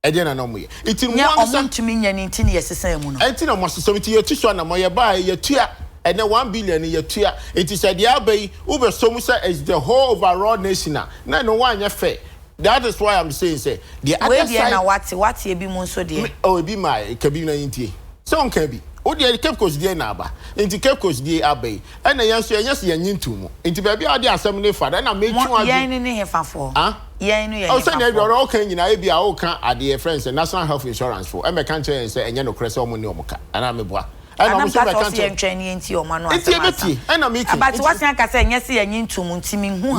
Ediana no way. It's in one to me and 18 years the same. I think I must 70 years to show my buy your tear and then 1 billion in your tear. It is a diabe Uber Somusa is the whole overall nation. No one your fair. That is why I'm saying, say, the other side. What's ye be monso dear? Oh, be my cabina inti. So can be. Oh, the Cape Coast dear naba. Into Cape Coast dear abbey. And the answer, yes, you're into. Into baby, I did assembly father, and I made you in here for. Ah? Yeah, oh, send you're all can you know, be our can at the friends and national health insurance for. I'm a country and say, and you know, Cress or Monomoka. And I'm a boy. And I'm training into your man. It's and I'm making. But what's I can say, yes, you're into Muntimin, who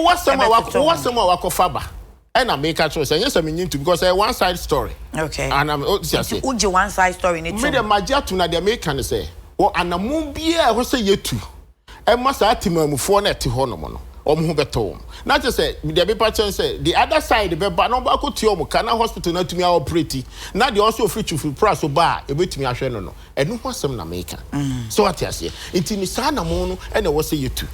was some Faba. And I make a choice, and yes, I mean into because I one side story. Okay. And I'm just one side story in it. Made a Majatuna, the American say, well, and a moon beer, I was say you too. I must ask him for net to Honomono. Not just say the paper say the other side the but no back to your Kana hospital not to me our pretty. Now they also free to price or bar a bit to me I no. And no one some American. So what I say it in sana mono and I was say you too.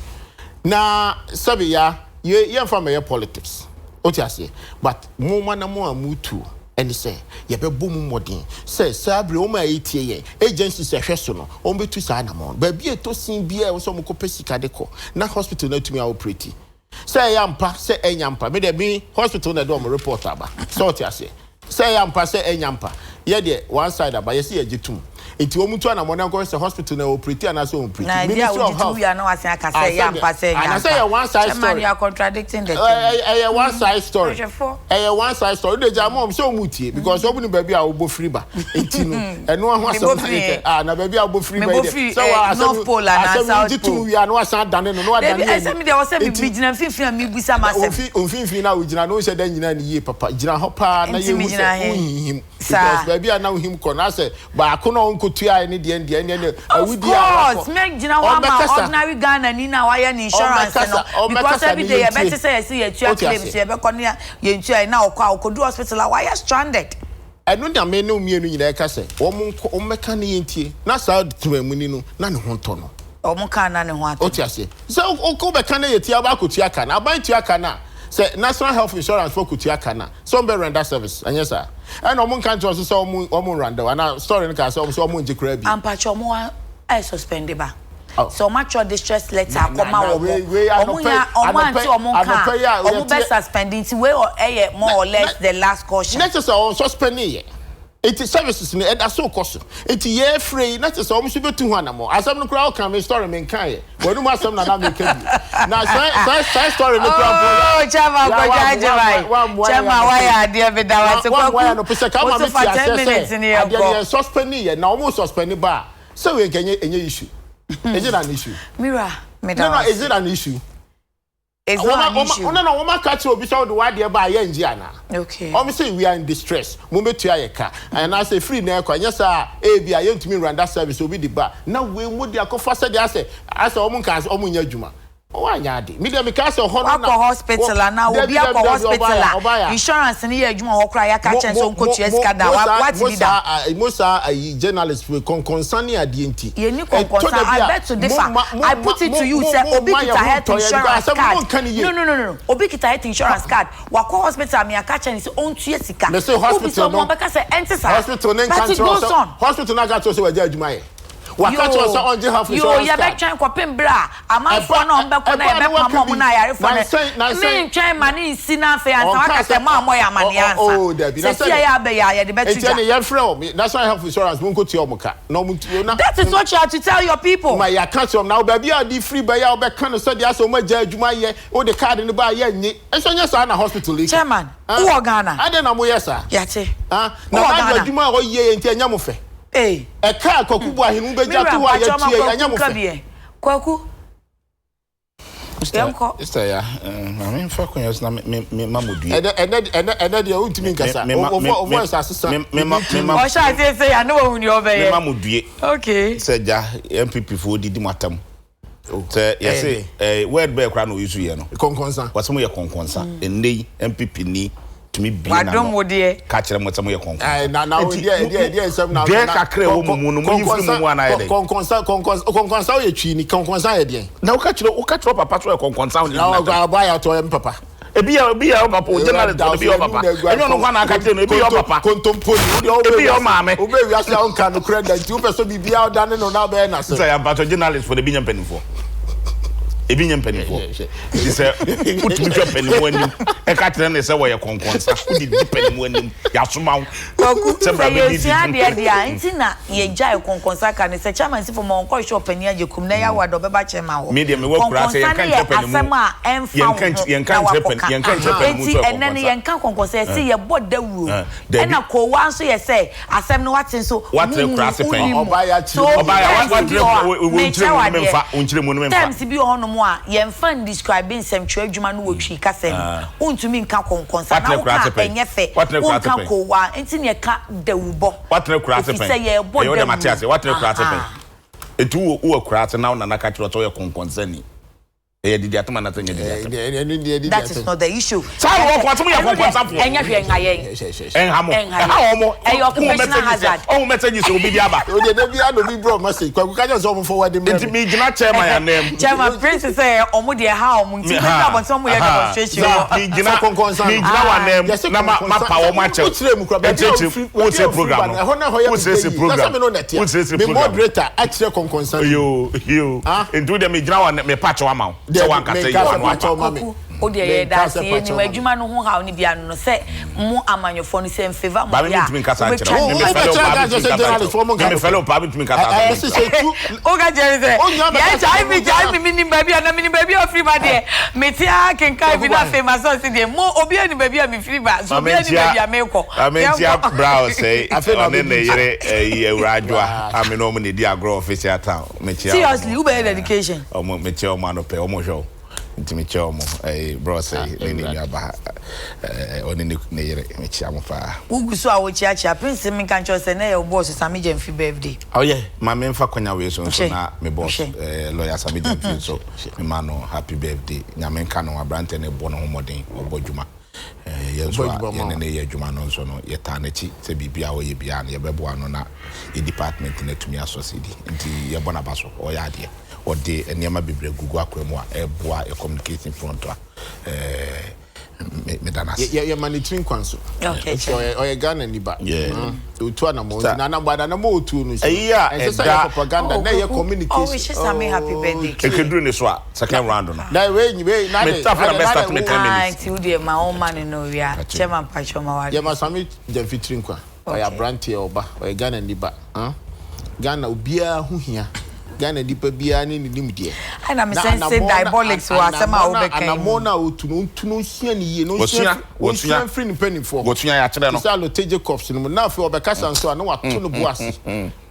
Now Sabia you from your politics. What I say but more man more move too. And they say, "You be boom modern." Say, "Sabri, o ma ATA agency say hweso o be tu sa na mo. Ba bi to sin bia wo so mo ko pesika de ko. Na hospital na tumi operate. Say yampa, say enyampa. Me de bi hospital na do mo report aba. So what you say? Say yampa, say enyampa. Ye de one side aba, ye see agitum. Enti o mutu na mo na go say hospital na operate and so operate. Ministry of Health. We are now say aka say yampa say yampa. And I say one side story. You are contradicting the thing. One side story. One side story. The jam so mutie because obu ni baby a obo free ba. Enti no. Eno ho asem na baby a obo free ba dey. So North Pole and South Pole. We are no asan dane no no dane. I say me dey was say me bigina finfin mi busa masem. Finfin na we gina no say dan nyina ni ye papa. Gina ho pa na ye hu him. Because baby a na him ko na say ba ko no kotua any the end awudi a of course make gina wa ma ordinary Ghana ni na wa ye insurance no because every day you better say you tua claims you be konia you tua na okodu hospital wa ye stranded eno da me no mienu nyina ka say o meka ne yentie na sa tumamuni no na ne ho to no o mo ka na ne ho ato o tia say so o ko be ka na yetia ba kotua ka na aban tua ka na say national health insurance for kutia kana some be render service and yes sir and omo kan to so omo render and story no ka so omo njikra bi ampa cho mo I suspend ba so much of distress letter akoma wo omo anti omo kan omo be suspending we or more or less the last caution next is on suspending it is services ni e so cost it ye free not so omo so betu ho anamo asem no kra o kan me story me kan ye wonu ma asem na me kan bi na sai story no kra oh chama ko jaje bai chama wa ya de be da wa se ko no pese ka ma me ti assess ade suspending ye na omo suspend ba so we kenye enye issue is it an issue mira me da no is it an issue it's not an issue. No, woman catch you because the word there by Yenjiana. Okay. Obviously, we are in distress. Mumbe to Ayaka. And I say free now, yes, sir. A young to me run that service will be the bar. Now we would be a faster. I say, Omun Cas, Omunya Juma. Why yadi? Me dem because hospital na obi akọ hospital insurance ni ye adwuma ho kra ya ka chen so nkotu eskada what be that most journalists we concern ade enti ye ni concern I bet to differ I put it to you say obi kita health insurance card no obi kita health insurance card wakọ hospital me aka chen say on tu esika me say hospital no because say enter hospital nen kan hospital na ga to say we adwuma ye Waka to say on je half insurance. You be trying kwapem bra. Amanfo na ombe na ebe pam mo na yare fo na. Me trying mani si na fe ansa waka se ma moya mani ansa. Oh, Debbie. Say ya be ya de betu. Eti ne yefre me. That's why health insurance mo nko ti omuka. Na mo ti na. That is what you have to tell your people. My ya catch them now baby a di free by ya obe kan so dia so ma ja adwuma ye. O the card ni ba ye nyi. Enso nya so na hospital leak. Chairman, who Ghana? Ade na mo yesa. Yate. Ah, na ba adwuma o ye enti anya mo fe. Eh. E ka kwaku bu ahinu be ja to wa ye tie anya mo fe. Kwaku. Sister ya, I mean for kwanyos na me mamudue. Ene de o ntimi nkasa. O voice asesa. O sha say ya no ohun ni obe ye. Me mamudue. Okay. Say ja MPP fo didi matam. Say yes word be kra no yusu ye no. Konkonsa. Wasemo ye konkonsa. Enei MPP ni tumi bi na. Wadom wo de. Ka kire mo wasemo ye konkonsa. Na o de sem na. De kakra wo mu no mo yifuru mu ana ye de. Konkonsa o ye twi ni konkonsa ye de. Na o ka kire papa so ye konkonsa ni. Na o ga ba ya to em papa. Ebi ya papa o general to be your papa. Enyo no kwa na aka kire no ebi your papa. Kontomponi o ebi your mama. O be wi ase on kan no credit. You person bibia o dane no na be na se. Say am pato journalist for the binyam penifo. Ebi nyam penifo. He say put me your penifo anim. E ka kire na say wo ye konkonsa. Put the penifo anim. Ya soma wo. Say you ade ante na ye jai konkonsa ka ne say chairman si for mo nko shop ani ajekum na ya wado be ba chema wo. Me de me wo kura say ye kan che penifo. Asema emfa. Ye kan che penifo so. Enti ye kan konkonsa say ye bodawuro. E na ko wan so ye say asem no watin so. What kura se pen. Obaya chi. Obaya what unchire mu no memfa. Times bi ho no mo a ye mfa describing sem twa adwuma no wotwi kasem. Untumi nka konkonsa na wo ka enye fe. Wo ka ko wa enti ne ka dawubo. What kura se pen. Say ye bodawuro. Ye Matias what kura se pen. Etu wo kura se now na ka kire to ye konkonsa ni. That is not the issue. Occupational hazard. Oh, messages will be the other. Chairman Prince say, Omudia, how Munti, some way demonstration. So one can say you are o de da se ni adwuma no ho ha oni bia no se mo amanyofo no se mfeva mo ya me fellow parliament me kasa o ga jere se ya jai mi ni baby na mi ni baby o free ba de me ti a kenkai bi na famous so se de mo obi ani baby a mi free ba so obi ani baby a me ko amentia brow say one na yere ewradwa ame no mo ne di agro official town me tia seriously who be education o mo me tia o ma no pe o mo show ntimi che omo bro say ni aba oni ne yere me chia mo fa uguso a wo chia prince me kan cho say na your boss Sami Jemfi birthday oh yeah ma me mfa kwanya we so na me boss lawyer Sami Jemfi so me ma no happy birthday nyame nka no abrante ne bo no homoden obodwuma yeso ye ne ye adwuma no so no ye ta na chi se bibia wo ye bia na ye bebo ano na ye department na tumi asosidi nti ye bona baso o ya ade or the enema bibre gugu akwemu a eboa e communicating front a medanas ye monitoring kwanso okay so o Ghana ni ba otu na mo na gbada na mo otu no so propaganda na ye communication oh wish Sami happy birthday ekeduru ne so a second round no na we na me start na best start me 10 minutes you dey my own man no we are chairman Pachoma wa ye ma Sami Jemfi trinkwa o ya brantie oba o Ghana ni ba Ghana obia hu hia Ghana dipa bia ni nimdie ana me say diabolics wa asema wo bekan ana mo na otuno hia ni ye no hia free ni penifo wotunya ya kire no say Adekye Cups no na afi obekasa nso na wato no buase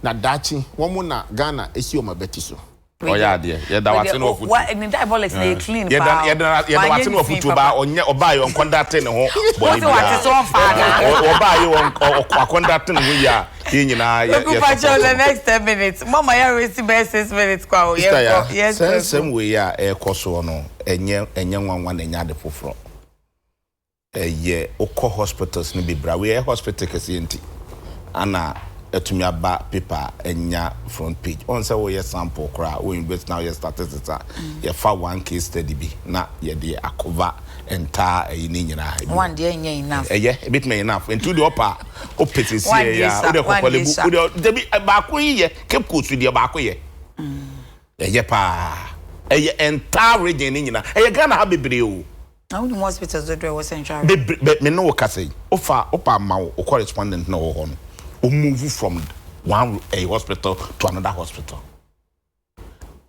na dachi wo mo na Ghana esi o mabeti so oh yeah there ye da wate no ofutu what in diabolics na clean ye da wate no ofutu ba onye oba yo conduct ne ho body bia what is on father oba yo conduct ne ho ya nyina ye the next 10 minutes mama ya receive 6 minutes kwa o yes same way ya ekoso no enye nwanwa na nya de foforo ye okọ hospitals ni bibra we hospital kesi enti ana etumi aba paper enya front page on say we sample kra we invest now ye statistics ye fa one case study bi na ye de akova entire ni nyina one day enough a bit may enough into the upper opetisi ya o de kokolebu o de bi ba ko ye keep cool to the ba ko ye pa entire region ni nyina Ghana ha bebre o na we hospitals do was central me no ka say opa ma o correspondent na wo no o move from one hospital to another hospital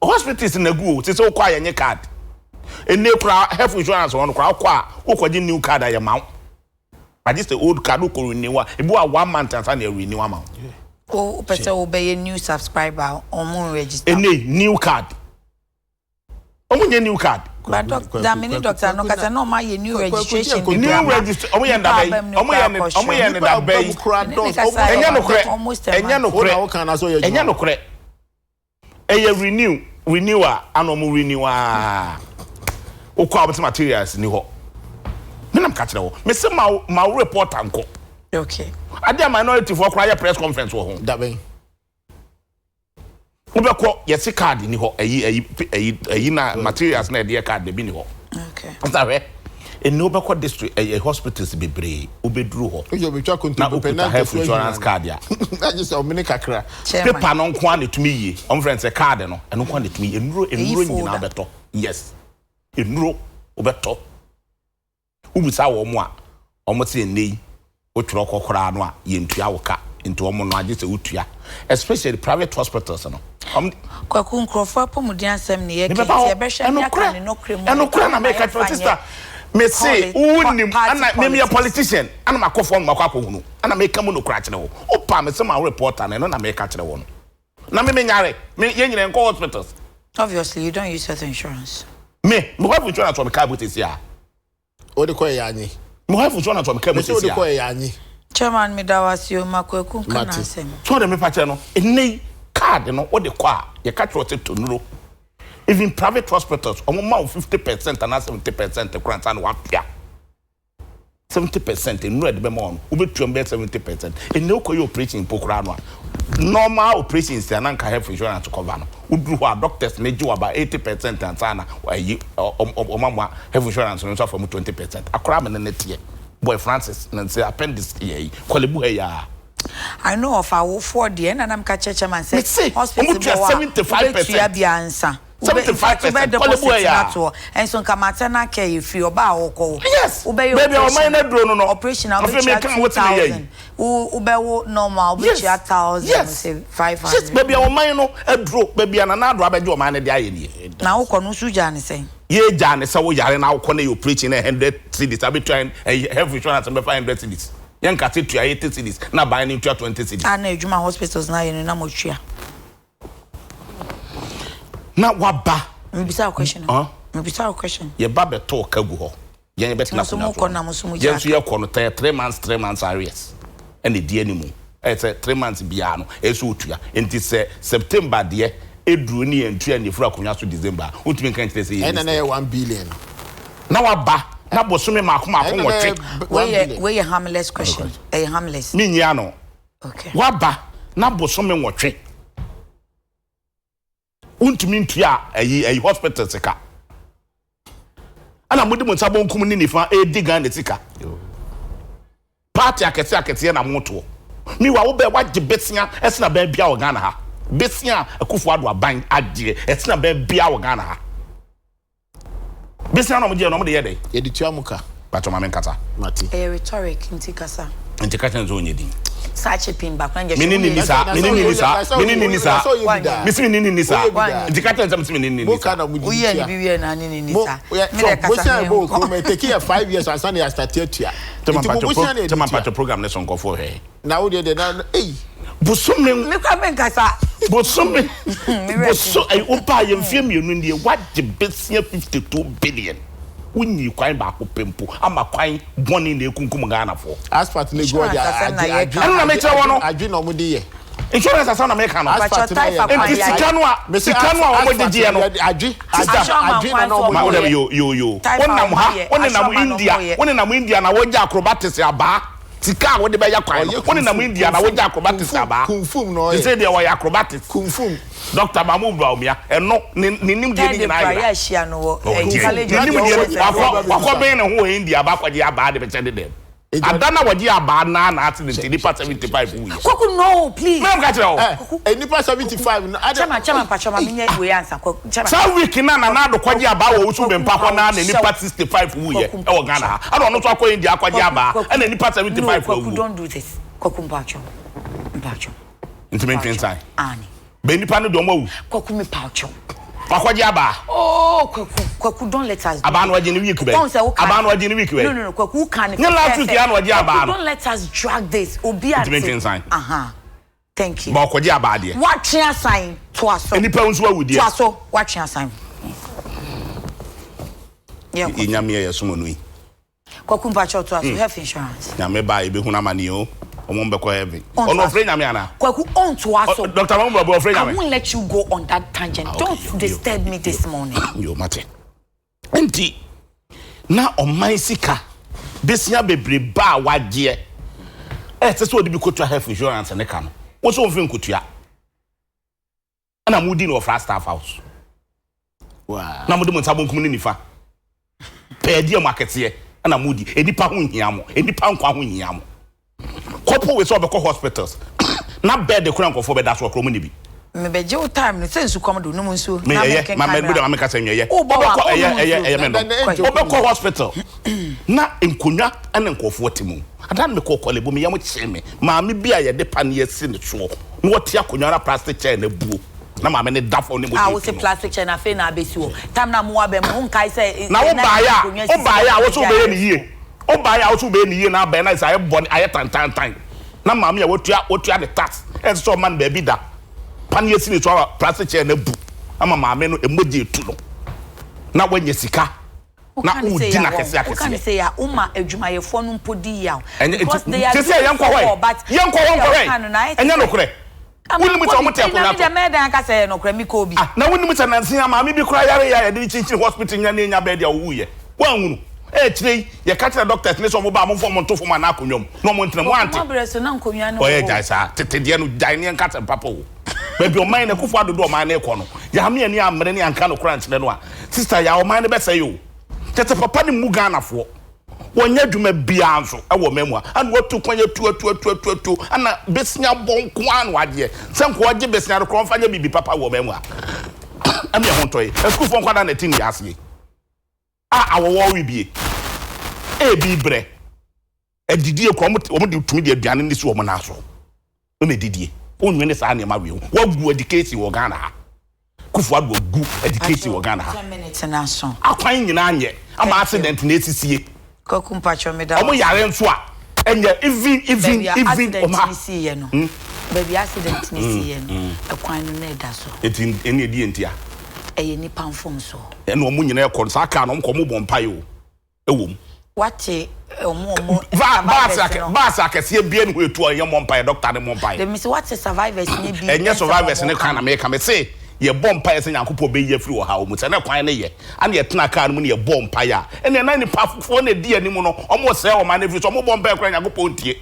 hospitals na go say o kwa ye card ene kura health insurance on kura kwa ukwaji new card ya ma I just the old card ko renew ebu a 1 month and na renew am o pese obey new subscriber on moon register ene new card omunye new card but that many doctor no kasa no ma ye new registration new register omunye ndabai omunye ndabai enya no kure eye renewer anomu renewer okwa abot materials ni ho menam ka kire ho me se ma report anko okay ade minority for kwaya press conference wo ho dabe ubekọ yesi card ni ho eyi na materials na de card bi ni ho okay ntawe eni ubekọ district hospitals bebre ubeduru ho ojo betwa kontu penalty health insurance card ya na just o mini kakra paper no nko na tumi yi on friends card no eno nko na tumi enuro nyina beto yes enuro ubeto ubusa wo mo a omo te nei otworo kokora no a ye ntua woka into omo no age se utua especially private hospitals no kwaku nkrofo apomudi ansem ne ye kiti e be hwe ya kan no kremu eno kra na make sister me say unim ana me a politician ana makofo makwa hunu ana make mu no kra kire wo opa me say my reporter na na make kire wo no na me nyare me ye nyine nko hospitals obviously you don't use health insurance me have insurance from car botis ya o de ko ya anyi me have insurance from car botis ya o de ko ya anyi chairman me dawasio makwaku kana ansem so de me pa kire no enei card no o de kwa ye ka kire to nuro even private hospitals omo ma 50% and 70% grant and what pia 70% nuro de be ma on obetuom be 70% ene okoye operation pokura no normal operations and anka health insurance to cover no udru ho doctors na ji about 80% and sana ayi omamwa health insurance no so for 20% akora me ne tie boy Francis na say appendix ye kwalebu he ya I know of our 4 day and I'm ka chairman say hospital 75% 75% and so kamata na care if you ba oko yes baby o man na dro no operation na be 2000 ubewo normal be 1000 say 500 yes baby o man no adro baby na na adro abeje o man na de aye ni na uko no suja ne say ye ja ne say wo yare na uko na operation na 100 cedis abi try health insurance be 500 cedis yen ka tetu 80 cedis na buy ni 20 cedis ana ejuma hospitals na yen na mo twia na waba mbisa question mbisa question ye ba beto kagu ho yen bet na so mo ko na mo so mo yen so ye ko no 3 months arrears and the animu say 3 months bia no eso otua enti se September de eduru ni entua ni fura konwa so December utumi kan kire say na 1 billion na waba na bosome makoma akonwotwe we harmless question harmless mi nya no okay waba na bosome nwotwe untumi ntua ayi hospital sika ana mudi munsabo nkum ni nifa edigan ne sika party akete na moto mi wa wo be waje besia esna ba bia wo Ghana ha besia akufu ado aban ade esna ba bia wo Ghana ha besia no mo je no mo de yede ye di tua muka pato ma menkata mati rhetoric ntikasa nzo nyedi sache pin back nje minini nisa misi minini nisa ndikata nza misi minini nisa uye ni biwie na nini nisa mire kasa bo ko me take 5 years and san ya start atua tema pato program ne son kofo he na wo de na busumi me kwa menkasa busumi busu ai opa ye mfie mienu ndie waje besia 52 billion unyi kwan ba ko pempo ama kwan boni na ekunkum Ghana fo asphalt ne go dia na me tell wono adwi no mudi ye insurance asa na me kan no asphalt na ye sikanu a wo gege no adwi na no ma yo onam ha onenam India na wo ja acrobatics aba Tika what the be yakwan. One na India na woja acrobatics aba. Kung fu no. You say they were acrobatics. Kung fu. Dr. Mahmoud Baumia and no nim de na ya shia no college. Nim de akwa be na ho India ba kwa dia ba de be tede dem. Adana waji aba na accident nipa 75 wu. Kwaku no please. Me am ka tell. Nipa 75 chama pachoma menye we answer chama. Sa week na do kwaji aba wo so be mpa na nipa 65 wu ye e wo Ghana ha. Ana no to akwa India kwaji aba na nipa 75 wu. Don't do this. Kwaku mpacho. Intimate inside. Ani. Be nipa no do mawu. Kwaku me pacho. Akwaji aba. Oh, Kwaku don't let us. Aba no waji ni week be. Aba no waji ni week be. No, Kwaku can. Nye last week ya no waji aba. Don't let us drag this. Obi at. Thank you. Ba kwaji aba de. What chair sign to us? Nipa nso awudi. To us what chair sign? Yeah. Inyame ye somo no yi. Kwaku mpacho to us health insurance. Nyame ba e be hu na mani o. Omo be ko heavy. Ono free nyame ana. Kwaku on to us. Dr. Mambo be free nyame. I won't let you go on that tangent. Don't disturb me this morning. Yo mate. Enti na oman sika besia bebre ba wagye. Se so odi bi kotua health insurance ne ka no. Wo so mfe nkotua. Ana mudi no fra staff house. Wow. Na mudi mo nsabo nkum ne nifa. Pedi market ye. Ana mudi enipa ho nhia mo. Enipa nkwa ho nhia mo. Couple we so be hospitals. Na bed the kura nkofo be da so akromo ne bi. Me be je time no sense kom do no nso. Na me ma me do am ka say ye. O be me no. Hospital. Na enkonwa ana nkofo temu. Adan me kokole bo me yam che me. Ma me bia ye de pan ye si ne so. Na wote akonwa na plastic chair na buo. Na ma me ne dafo ne mo. Ah, wo se plastic chair na fe na abesi wo. Time na mo abem ho nkai say. Na wo ba ya wo so be ye ne yie. O ba ya wo so be ye ne yie na ba na say bon aye tan. Na ma me ya wotua the tax. E so man ba bi da. Pan ye si ne so plastic chair na bu. Ama ma me no emoji etu no. Na wanye sika. Na udi na kese akese. Can say ya uma adwumayefo no mpodi ya. Because they are say yankwa hoy. Yankwa hoy. Enya no kure. Woni mu ta mo te akona to. Na me dan ka say no kure mi ko bi. Na woni mu ta nansi ama me bi kura yare ya de chinchin hospital nya na nya bed ya wo ye. Wa hunu. Chire ye ka tell doctors ne so mo ba mo fo mo to fo ma na akonwom. No mo ntene mo ante. Mo breso na nkonwa no. Oye jai sa tete de no jai ne nka papa wo. Baby o man na kufu adodo o man na ekọ no. Ya me ani amre ne anka no kura ntene no a. Sister ya o man ne be say yo. Tete papa ni mu Ghana fo. Wonya dwuma bia nso e wo memu a. Ana wotu kwanya tu. Ana besia bonko an wade. Se nko oje besia do kron fanya bibi papa wo memu a. Ami ho toy. Esku fo nkwada na tin ya ase. Awowo wi bie. Bi bre. Edidie ko mo de tumi de aduane ni so mo na so. O me didie. Onwe ne sa na ma wi ho. Wagu education wo Ghana ha. Kufu adu gu education wo Ghana ha. 10 minutes na so. Akwan nyina anye. Ama accident na esisie. Kwaku mpacho me da. Omo yare nso a. Enye even o ma see ye no. Baby accident ni see ye no. Akwan no na da so. Eti eni edi entia. Eye ni pamfom so. Eno omo nyina ekọ sa aka no nko mo bompae o. Ewom. Wate omo Baas akese bia no etu anye mompae doctor ne mompae. Dem say what survivors ni bi. Enye survivors ne kan na me ka me say ye bompae se nyankopɔ be ye free wo ha o mu se ne kwan ne ye. Ana ye tena ka no mu ne ye bompae a. Ene na ni pafofo na di ani mu no omo se o ma na free so omo bompae kra nyankopɔ ntie.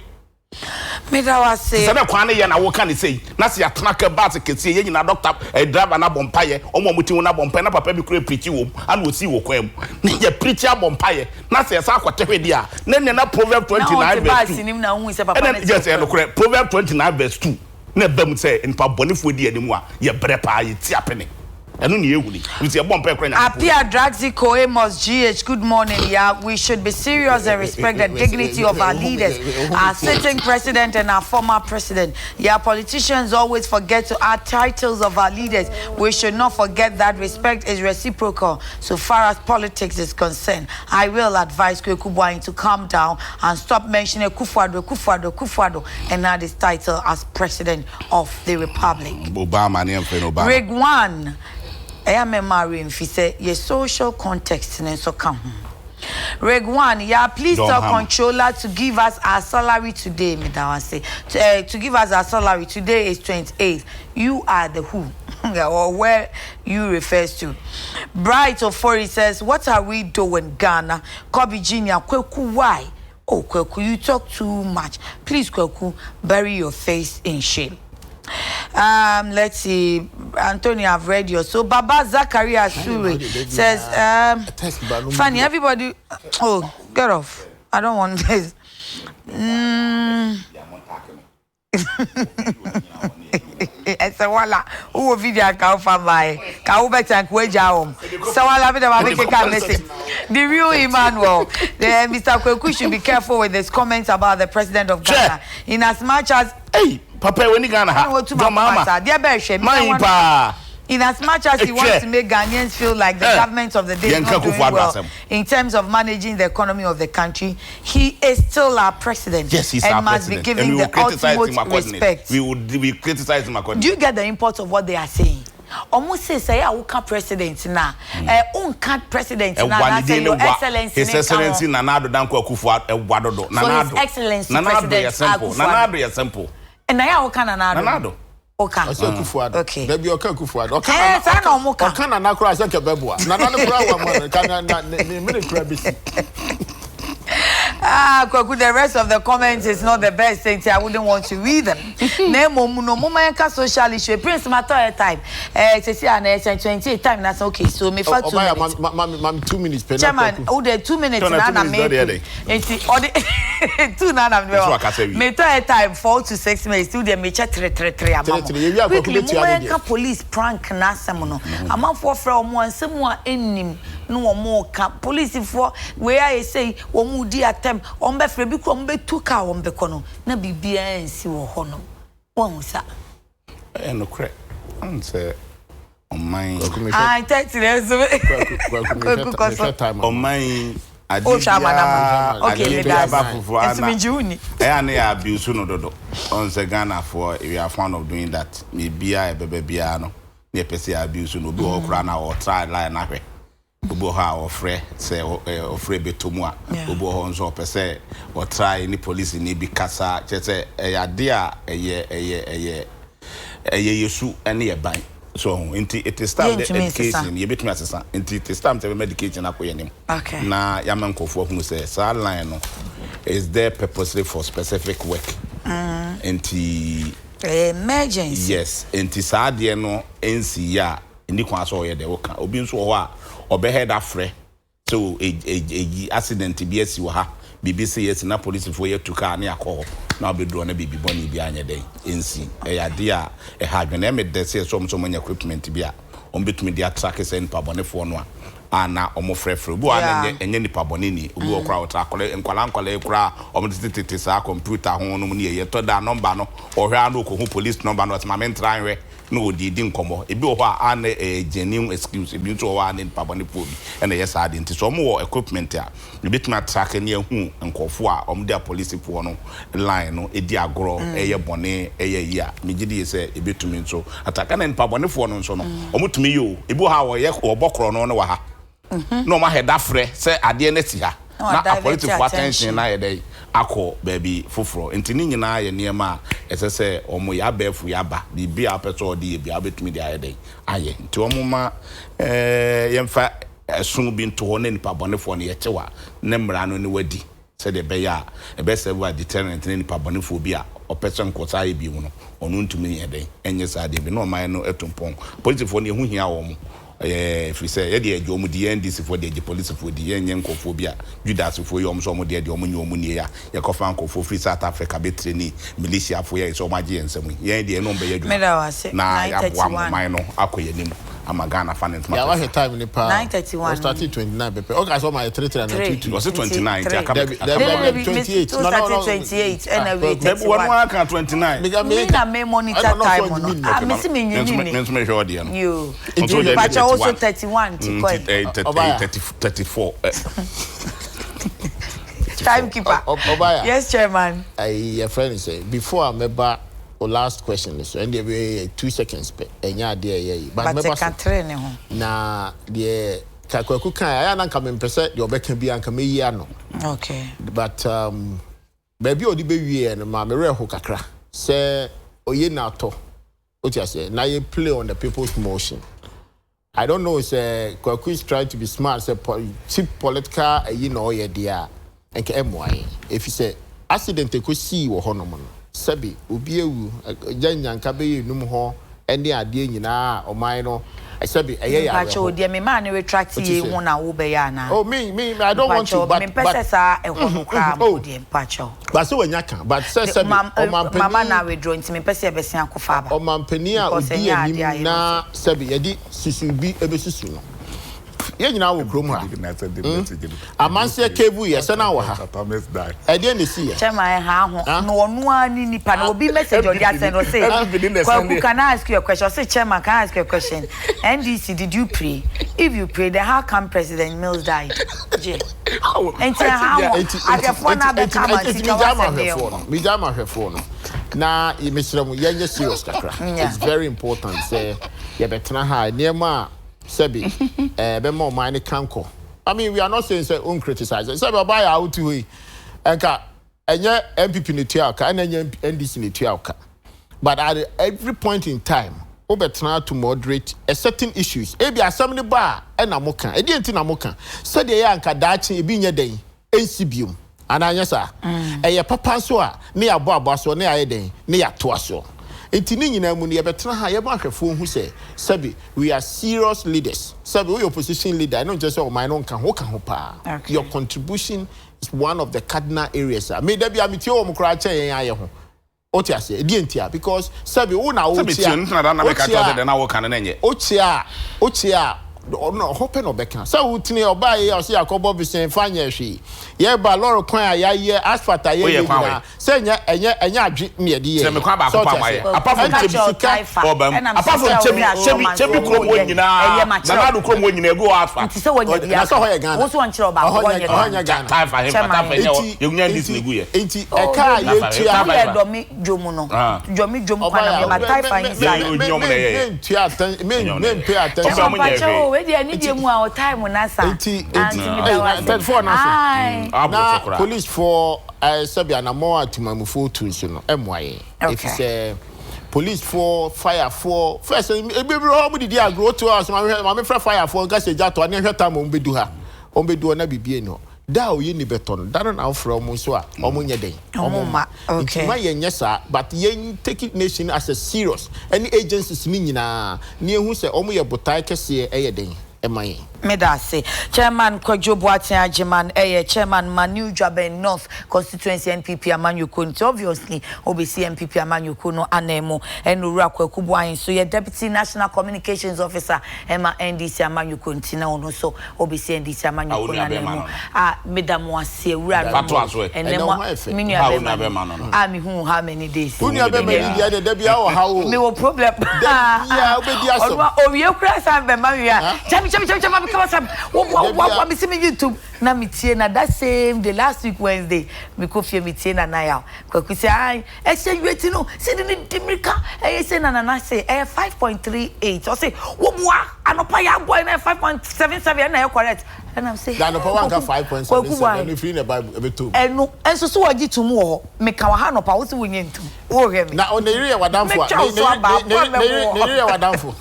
Me da wa say. Se ne kwan ne ye na wo ka ne say. Na se ya tena ka baas kese ye nyina doctor driver na bompae omo muti wo na bompae na papa bi kra preach wo ana wo si wo kwan mu. Ne ye preach bompae na se sa akwate hwedi a. Ne na Proverbs 29 verse 2. Na hu se papa na. Yes, no correct. Proverbs 29 verse 2. Na bam say npa bonefo di animu a ye bre pa ye ti apene. Eno ne ehuni. We say bomb pe kwanya. Apia Draxico Amos GH, good morning. Yeah, we should be serious and respect the dignity of our leaders, our sitting president and our former president. Yeah, politicians always forget to add titles of our leaders. We should not forget that respect is reciprocal so far as politics is concerned. I will advise Kwekubwai to calm down and stop mentioning Kufuado and add his title as president of the republic. Obama name for Obama. Rig 1. I am a marrying say your social context and so come. Reg 1, yeah, please tell controller to give us our salary today, Midawase. To give us our salary today is 28. You are the who, or where you refers to. Bright of 40 says, what are we doing, Ghana? Kobe Junior, Kweku, why? Oh, Kweku, you talk too much. Please, Kweku, bury your face in shame. Let's see. Anthony, I've read yours. So Baba Zakaria Suri says, Fanny, everybody. Oh, get off. I don't want this. Sawala, who video can find my Kaubetan Kwejaum. Sawala, the real Emmanuel. The Mr. Kweku should be careful with his comments about the president of Ghana. In as much as Papa, when you gonna have in as much as he wants to make Ghanaians feel like the government of the day is not doing well in terms of managing the economy of the country, he is still our president. Yes, he's and our must president. be given the ultimate respect. We criticize him accordingly. Do you get the import of what they are saying? Almost say I will can't president now. Can't president now. Your excellency. His excellency Nanado Danko Akufo Wadodo. Nanado. His excellency president. Nanado is simple. And now can Nanado. Okay. Okay. Baby, okay, Kufuad. Okay. Okay. Na kura se kebebua. Na kura wa mo kan na me kura bisi. Kwaku, the rest of the comments is not the best thing. I wouldn't want to read them. No moment social issue. Prince matter time. It's 28 time. That's okay. So me for 2 minutes. Ma'am, 2 minutes. Chairman, oh, the 2 minutes na me. It's all the 2 na me time 4 to 6 minutes. Do the me chat 3 quickly, moment police prank na samono. Among for from one someone enim no more police for where I say wo di atem on be free bi ko on be tuka on be kono na bibia ensi wo hono won sa no cre on say on mine I text on mine okay me that's me juni na ya abuse no dodo on say Ghana for we are fond of doing that me bia e bebia no na pese abuse no bi o kra na o try line na hwe obo ha ofre say ofre betomu a obo ho nso pese o try ni police ni bi kasa chese ade a eye yesu ene ye ban so inti it is time the education ye betumi asesa inti it is time the medication akoye nim na ya mankofo hu say sa line no is there purposely for specific work inti emergency yes inti sa de no ensi ya ni kwa so ye de wo ka obi nso ho a obehead afre so a accident bi asi wo ha BBC yes na police for ye to car na yakọ na obedro na bibi boni bi anya den ensi yade a ha dwene me de say so manya equipment bi a ombetumi dia track say npa bonefo no a na omofrefre bu a enye nipa boni ni obi okra otra kole nkwala ekra omdetete sa computer ho no mu ne ye to da number no ohwe anu ko police number no atma mentra nwe no di nkomo ebi wo ha an genuine excuse ebi nso wo an nipa boni po bi na yes ade nti so mo equipment a ebetuma track ne hu nkofo a omde police po no line no edi agro eye boni eye yi a megidi say ebetumi nso ataka na nipa boni fo no nso no omutumi yo ebi ha wo ye obokro no no wa ha no ma head afre say ade na ti ha na political attention na ye dey akọ baby foforo enti ni nyina ye niema esese omo ya bafu ya ba bibia apeto de bia betumi de aye dey aye nti omo ma yemfa sunu bi nto ho na nipa bonefo ne ye chewa ne mra no ne wadi se de be ya e be se wa deterrent ne nipa bonefo bi a opeto nkota ye bi mu no onu ntumi ye dey enye sa de bi no man no etumpon politifo ne hu hia wo mo if we say ye de omo de NDC for de police for de yenye nkofobia Judas for yom so omo de omo nyi omo nie ya ye kofa nkofo free South Africa be training militia for ye so magie ensem ye de no be ye dwuma na ya boa man no akoye nim amagana fanent ma ya wa time ni pa 931 started 29 pepe okay so my 332 was it 29 28 no 28 and we take one can 29 me na me monitor time no me see me nyini me sure there you but also 31 34 timekeeper yes chairman your friend say before I remember the last question is and there 2 seconds pe enya de ye but remember ne ho na de kakwaku kan aya na nka mempese de obeka bi anka meyi ano okay but baby odi be wie no ma me reho kakra say oye na to otia say na ye play on the people's motion. I don't know say Kwaku is trying to be smart say cheap political you know ye dia enke emwaye if you say accident ko see wo honom no sabi obi ewu janyanka be yenum ho ene ade nyina oman no sabi eye ya pacho de me man retract ye hu na wo be ya na oh me I don't want to but me pesa e ho no kra mo de pacho but so wanya kan but say sabi mama na withdraw nti me pesa e be sen akofa ba o mampani a obi anim na sabi ye di susu bi ebe susu no ye nyina wo krom ha amanse kebu ye se na wo ha e de ne si ye chema ha ho no onu ani nipa na obi message odi asend no say can I ask you a question? Say chairman, can I ask you a question? NDC, did you pray? If you pray, then how come President Mills died? And say how I get phone na be come and me jama hwefo no na imesremu yenye serious kakra. It's very important say ye betena ha niema Sebi, bemo mine kanko. I mean, we are not saying say uncriticize. Sebi buy out to we. Enka enye MPP ni tuaka, enye NDC ni tuaka. But at every point in time, obetna to moderate a certain issues. Ebi assembly bar na moka. Edi enti na moka. Said ye anka dachi ebi nye den NCBM. Ananya sa. Eye papa so a ne abo so ne aye den ne ya to aso. Entini nyina mu ne yebetena ha yeba hwefo hu se sabi we are serious leaders sabi we opposition leader I don't just say o man no kan ho pa your contribution is one of the cardinal areas me da bia metie o mkura cha yen aye ho o ti ase e di entia because sabi wo na wo tia na make to say na wo kan na nye o tia no hope no beka so wutini oba ye o se yakobo bisen fanya hwe ye ba loro kwan a ye asphalt ye na se enya adwe miede ye se me kwa ba ko pa maye apart from chebi krom wo nyina na do krom wo nyina ego asphalt ti se wo nya na so ho ye Ghana wo so nchiro ba wo nya Ghana time for him ye nya dis legu ye enti e ka ye tua ye do mi jomu no jomi jomu kwa na ba type inside me pay attention we dey need you our time na sa na police for Sabia na more atimamufo tunso no emwaye if say police for fire for first e be how we dey agro to us ma me fire for gas eja to na hweta mo mbedu ha o mbedu na bibie no da o ye ni beton da na afro mo so a o mo nye den o mo ma okay ma ye nyesa but ye take it nation as a serious any agencies ni nyina ni ehu se o mo ye botai kese e ye den emaye Medase chairman Kwajo Boateng Ajiman chairman Manu Dwaben North constituency NPP Amanyuko nti obviously obesi NPP Amanyuko no anemo enura Kwakubu ayin so ye deputy national communications officer ema NDC Amanyuko nti na ono so obesi NDC Amanyuko na anemo medamu ase ura enemo minu abema no mi hu how many days unu abema ni dia bia wo how me wo problem dia obedi aso owie kura san be ma wia chami what me see me YouTube na mitie na that same the last week Wednesday me ko fie mitie na na ya kwaku say ai exchange rate no say the dimirika say na say 5.38 or say wo bua anopa ya boy na 5.77 na correct and I'm say that anopa wanka 5.77 if you na Bible to eno enso so wagi tumu ho me ka wa anopa wo se wonye ntum wo he me na on eri ya wadamfo eri ya wadamfo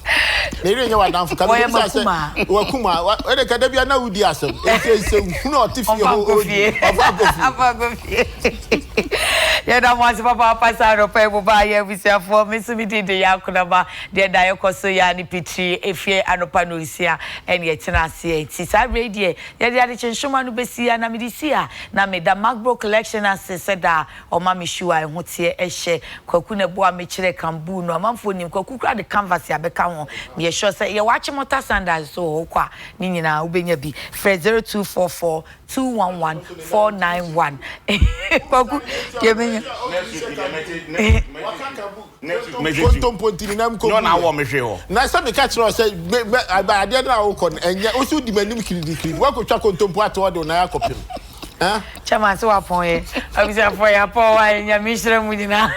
eri ya wadamfo ka me say wakuma ede ka da bia na wudi asem ese hunu otifie ho afagofie ya da mo ase papa pasa ro pe bo ba ya bisiafo me so mi dide ya kunaba de da yekoso ya ni pitri efie anopa no isia ene ye tena ase ti sa radio ya de ade chenshoma no besia na medisia na me da macbro collection ase seda o ma me shuwa ho tie ehye kwaku na bo a me kire kambu no amamfo nim kwaku kra de canvas ya beka ho me sure say ye wache motor sandals so kwa ni nyina ubenya bi 0244 211 491 kwaku kemenya no na wo me hwe ho na say me catch no say ade na wo kon enye osu di manim kiridi wa ko twa kontompo ato do na yakopem chama so apon e abisa for ya po wa nya mi hire mu nyina